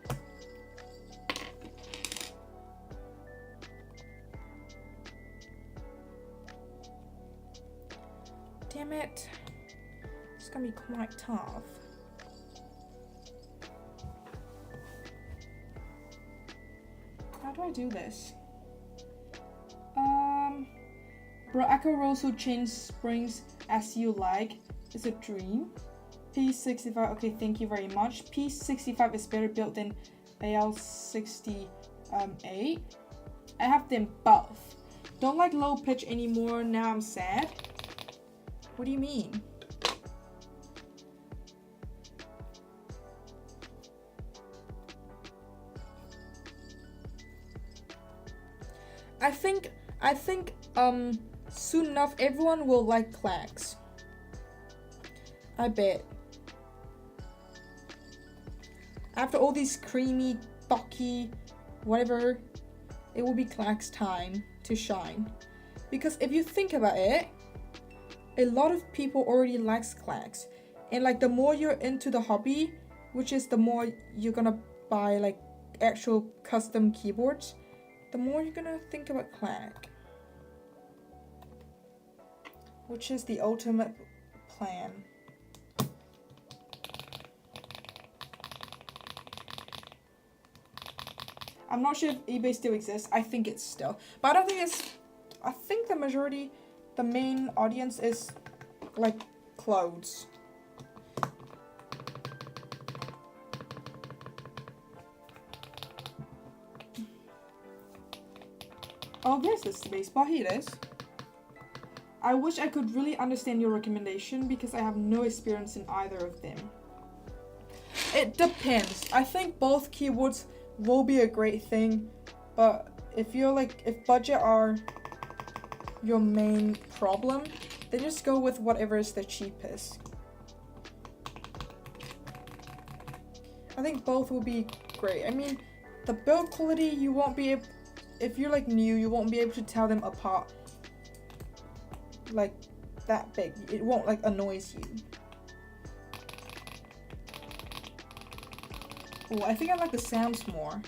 damn it. It's gonna be quite tough. How do I do this? Bro, Echo Rose who change springs as you like is a dream. P65, okay, thank you very much. P65 is better built than AL68. I have them both. Don't like low pitch anymore, now I'm sad. What do you mean? I think soon enough everyone will like clacks. I bet. After all these creamy, bulky, whatever, it will be clacks time to shine. Because if you think about it, a lot of people already likes clacks. And like the more you're into the hobby, which is the more you're gonna buy like actual custom keyboards, the more you're gonna think about clack. Which is the ultimate plan. I'm not sure if eBay still exists. I think it's still. But I don't think it's... I think the majority, the main audience is like clothes. Oh, there's the space bar. Here it is. I wish I could really understand your recommendation because I have no experience in either of them. It depends. I think both keyboards will be a great thing, but if you're like, if budget are your main problem, then just go with whatever is the cheapest. I think both will be great. I mean, the build quality, you won't be able, if you're like new, you won't be able to tell them apart like that big. It won't like annoys you. Oh, I think I like the sounds more.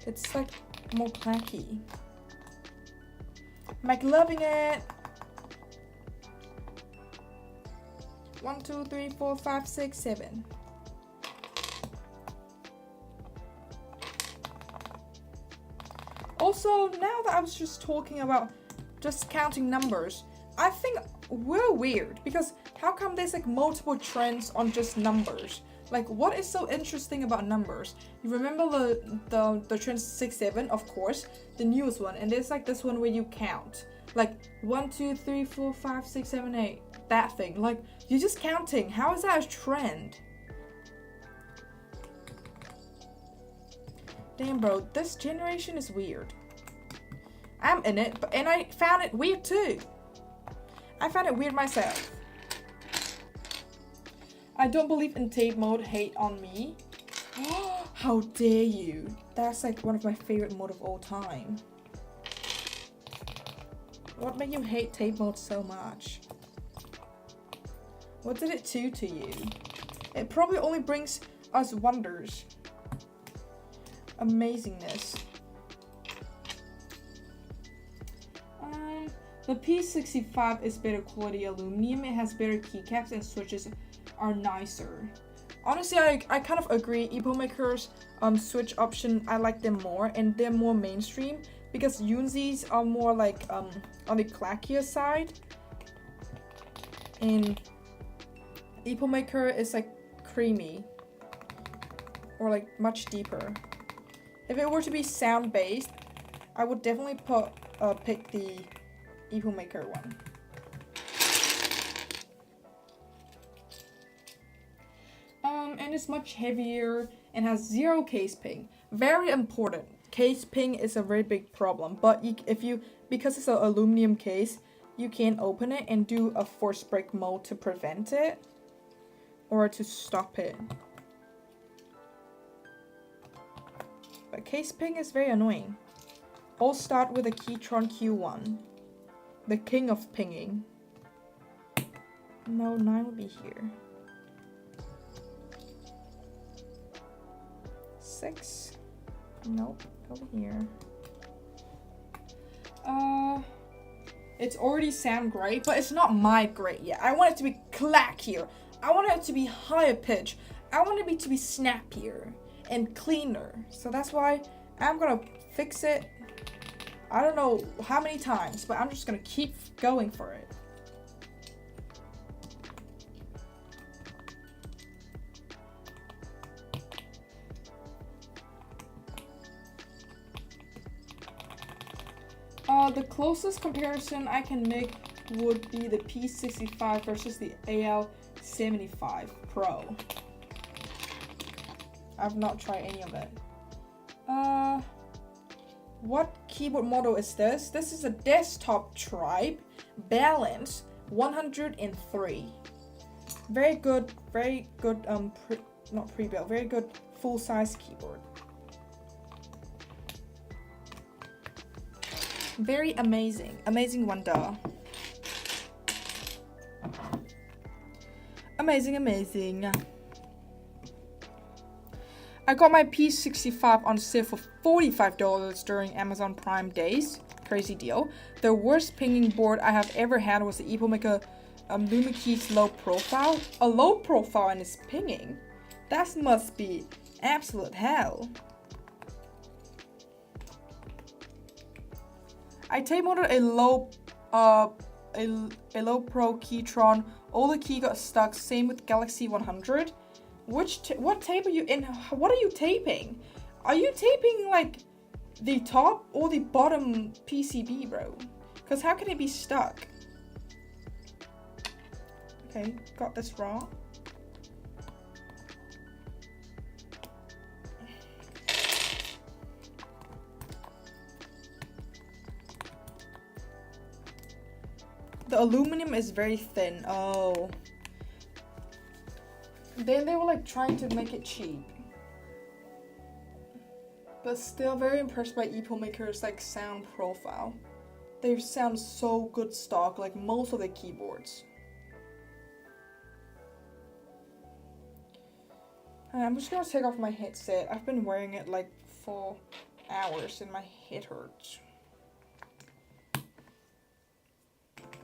It's like more clacky. I'm like loving it. 1, 2, 3, 4, 5, 6, 7. Also, now that I was just talking about just counting numbers, I think we're weird because how come there's like multiple trends on just numbers? Like, what is so interesting about numbers? You remember the trend 6, 7, of course, the newest one, and there's like this one where you count, like 1, 2, 3, 4, 5, 6, 7, 8. That thing, like you're just counting. How is that a trend? Damn, bro, this generation is weird. I'm in it, and I found it weird too. I found it weird myself. I don't believe in tape mode, hate on me. How dare you? That's like one of my favorite mode of all time. What made you hate tape mode so much? What did it do to you? It probably only brings us wonders. Amazingness. The P65 is better quality aluminum. It has better keycaps and switches are nicer. Honestly, I kind of agree. EpoMaker's switch option, I like them more, and they're more mainstream because Yunzi's are more like on the clackier side, and EpoMaker is like creamy or like much deeper. If it were to be sound based, I would definitely pick the EpoMaker one. And it's much heavier and has 0 case ping. Very important. Case ping is a very big problem, but because it's an aluminum case, you can open it and do a force break mode to prevent it or to stop it. But case ping is very annoying. I'll start with a Keytron Q1, the king of pinging. No, 9 will be here. 6. Nope, over here. It's already sound great, but it's not my great yet. I want it to be clackier. I want it to be higher pitch. I want it to be snappier and cleaner. So that's why I'm gonna fix it. I don't know how many times, but I'm just gonna keep going for it. The closest comparison I can make would be the P65 versus the AL75 Pro. I've not tried any of it. What keyboard model is this? This is a desktop Tribe Balance 103. Very good, very good full-size keyboard. Very amazing wonder. Amazing. I got my P65 on sale for $45 during Amazon Prime days. Crazy deal. The worst pinging board I have ever had was the EPOMaker LumaKeys low profile. A low profile and it's pinging? That must be absolute hell. I tape moded a low pro Keytron. All the key got stuck. Same with Galaxy 100. What tape are you in? What are you taping? Are you taping like the top or the bottom PCB, bro? Because how can it be stuck? Okay, got this wrong. The aluminum is very thin. Oh. Then they were like trying to make it cheap. But still very impressed by EPOMaker's like sound profile. They sound so good stock, like most of the keyboards. I'm just gonna take off my headset. I've been wearing it like for hours and my head hurts.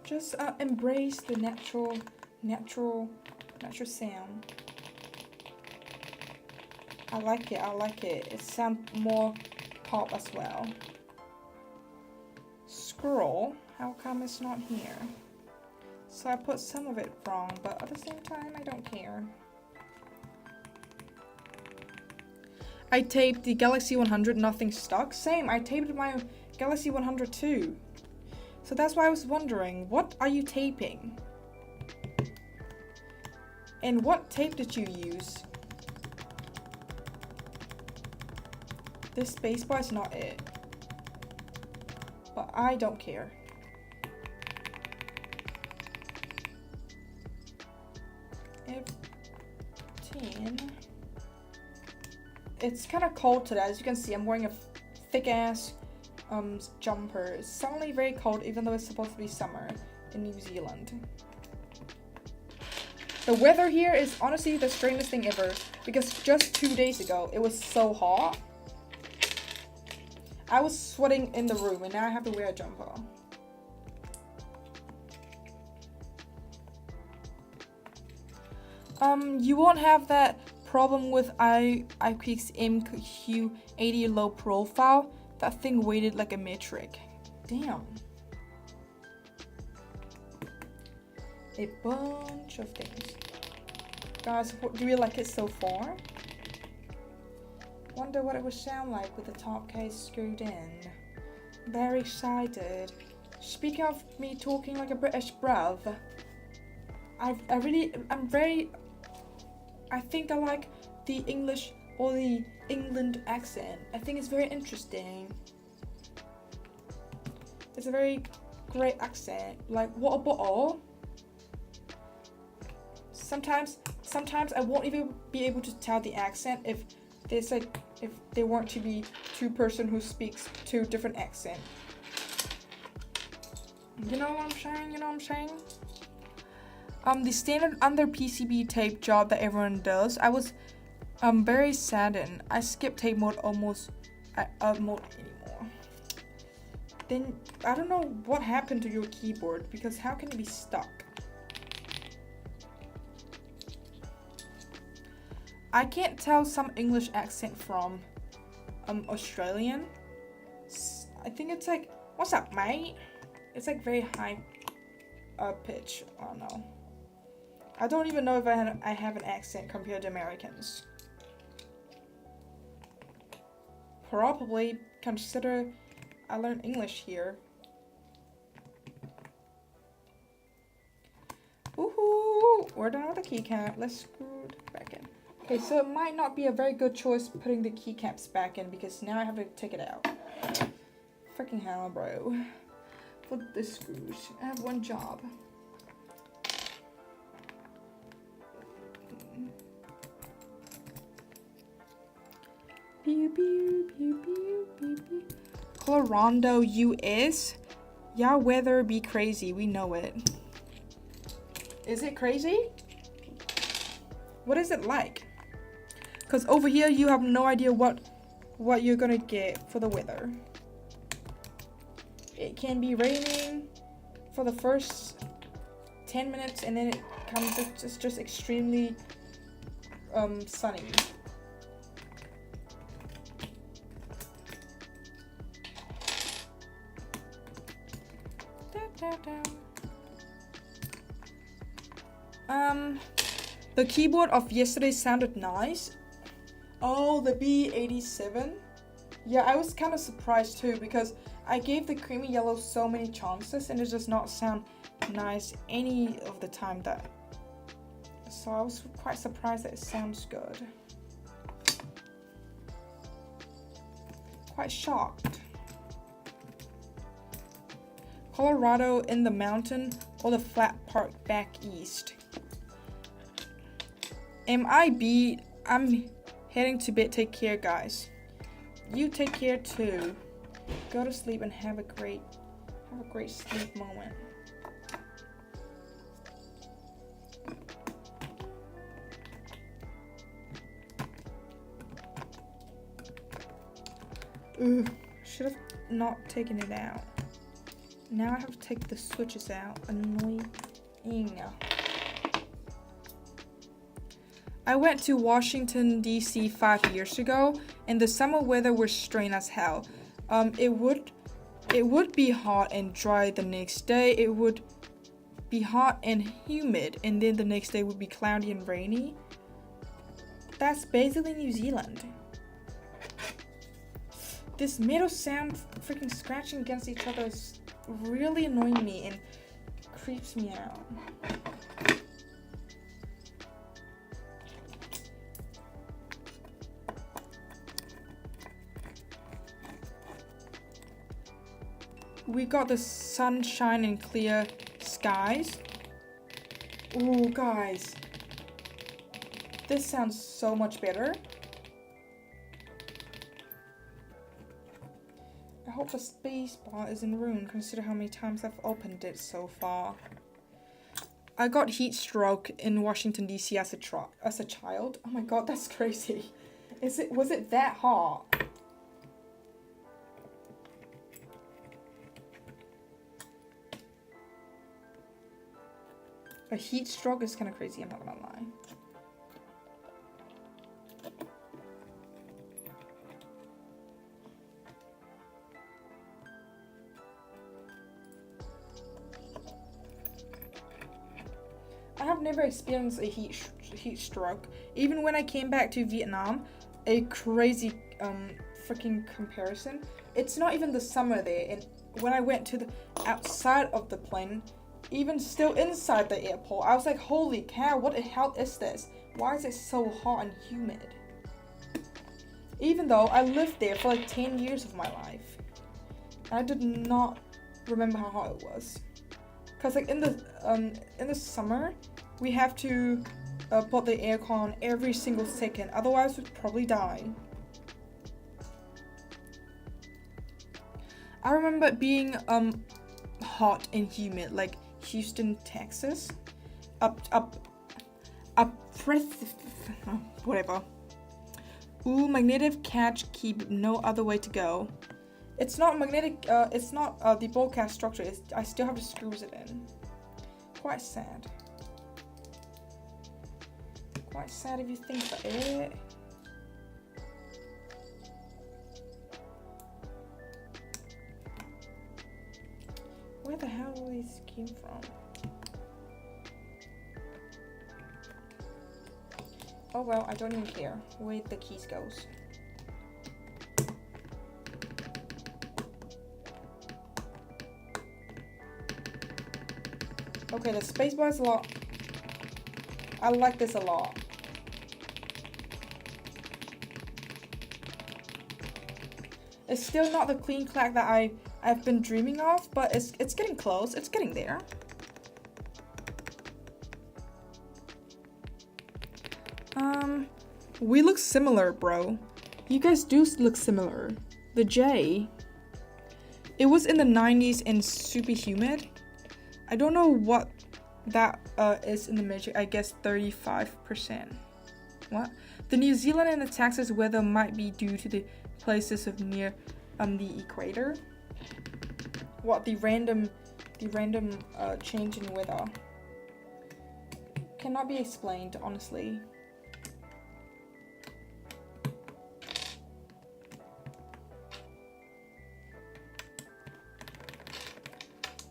Just embrace the natural sound. I like it. It sounds more pop as well. Scroll, how come it's not here? So I put some of it wrong, but at the same time, I don't care. I taped the Galaxy 100, nothing stuck. Same, I taped my Galaxy 100 too. So that's why I was wondering, what are you taping? And what tape did you use? This spacebar is not it. But I don't care. F10. It's kind of cold today. As you can see, I'm wearing a thick ass jumper. It's suddenly very cold even though it's supposed to be summer in New Zealand. The weather here is honestly the strangest thing ever because just 2 days ago it was so hot. I was sweating in the room and now I have to wear a jumper. You won't have that problem with iQuick's MQ80 low profile. That thing weighted like a metric. Damn. A bunch of things. Guys, do you like it so far? Wonder what it would sound like with the top case screwed in. Very excited. Speaking of me talking like a British bruv, I think I like the English or the England accent. I think it's very interesting. It's a very great accent. Like, what a bottle. Sometimes I won't even be able to tell the accent if they weren't to be two person who speaks two different accents. You know what I'm saying? The standard under PCB tape job that everyone does. I was very saddened. I skipped tape mode almost anymore. then I don't know what happened to your keyboard, because how can it be stuck? I can't tell some English accent from Australian. I think it's like, what's up, mate? It's like very high pitch. I don't know. I don't even know if I have an accent compared to Americans. Probably, consider I learned English here. Woohoo! We're done with the keycap. Let's screw it back in. Okay, so it might not be a very good choice putting the keycaps back in, because now I have to take it out. Freaking hell, bro. Put the screws. I have one job. Pew, pew, pew, pew, pew, pew. Colorado, US. Yeah, weather be crazy. We know it. Is it crazy? What is it like? Because over here you have no idea what you're gonna get for the weather. It can be raining for the first 10 minutes, and then it comes, it's just extremely sunny. The keyboard of yesterday sounded nice. Oh, the B87. Yeah, I was kind of surprised too, because I gave the creamy yellow so many chances and it does not sound nice any of the time so I was quite surprised that it sounds good. Quite shocked. Colorado in the mountain or the flat part back east. MIB, I'm heading to bed. Take care, guys. You take care too. Go to sleep and have a great sleep moment. Ooh, should have not taken it out. Now I have to take the switches out. Annoying. I went to Washington, D.C. 5 years ago, and the summer weather was strange as hell. It would be hot and dry the next day. It would be hot and humid, and then the next day would be cloudy and rainy. That's basically New Zealand. This metal sound freaking scratching against each other is really annoying me and creeps me out. We got the sunshine and clear skies. Ooh, guys. This sounds so much better. I hope the space bar isn't ruined, consider how many times I've opened it so far. I got heat stroke in Washington, D.C. as a child. Oh my god, that's crazy. Was it that hot? A heat stroke is kind of crazy, I'm not gonna lie. I have never experienced a heat stroke. Even when I came back to Vietnam, a crazy freaking comparison. It's not even the summer there, and when I went to the outside of the plane, even still inside the airport, I was like, holy cow, what the hell is this? Why is it so hot and humid? Even though I lived there for like 10 years of my life, I did not remember how hot it was. Cause like in the summer, we have to put the aircon on every single second, otherwise we'd probably die. I remember it being hot and humid, like Houston, Texas, whatever. Ooh, magnetic catch, keep no other way to go. It's not magnetic, it's not the bolt cast structure. I still have to screws it in. Quite sad. Quite sad if you think about it. Where the hell will these came from? Oh well, I don't even care where the keys goes. Okay, the spacebar is a lot. I like this a lot. It's still not the clean clack that I've been dreaming of, but it's getting close. It's getting there. We look similar, bro. You guys do look similar. The J. It was in the 90s and super humid. I don't know what that is in the metric. I guess 35%. What? The New Zealand and the Texas weather might be due to the places of near the equator. What? The random change in weather cannot be explained, honestly.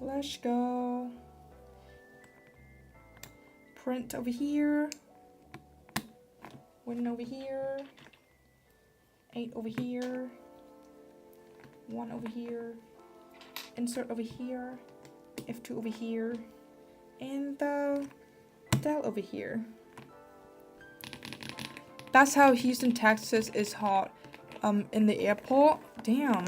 Let's go. Print over here. Win over here. 8 over here. 1 over here. Insert over here. F2 over here. And the Dell over here. That's how Houston, Texas is hot in the airport. Damn.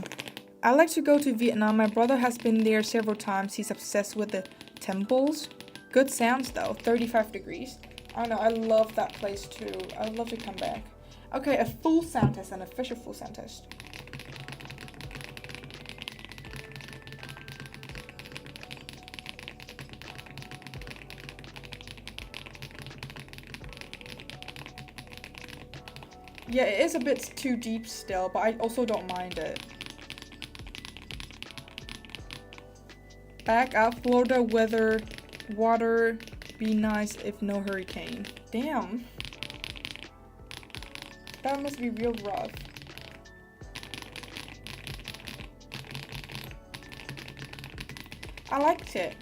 I like to go to Vietnam. My brother has been there several times. He's obsessed with the temples. Good sounds though, 35 degrees. I don't know, I love that place too. I'd love to come back. Okay, a full sound test, an official full sound test. Yeah, it is a bit too deep still, but I also don't mind it. Back out, Florida weather, water, be nice if no hurricane. Damn. That must be real rough. I liked it.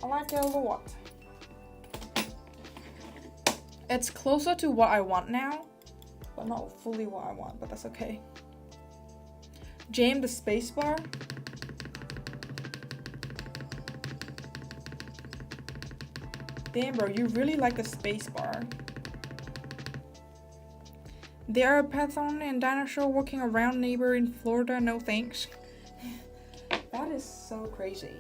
I like it a lot. It's closer to what I want now, but not fully what I want, but that's okay. Jam the spacebar. Damn, bro, you really like the spacebar. There are a python and dinosaur walking around neighbor in Florida. No thanks. That is so crazy.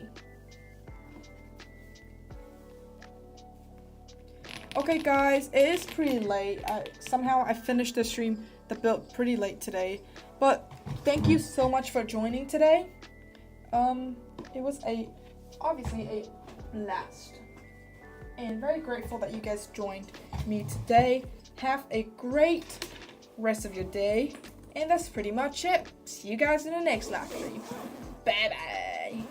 Okay, guys, it is pretty late. Somehow I finished the stream, the build pretty late today. But thank you so much for joining today. It was obviously a blast. And very grateful that you guys joined me today. Have a great rest of your day. And that's pretty much it. See you guys in the next live stream. Bye bye.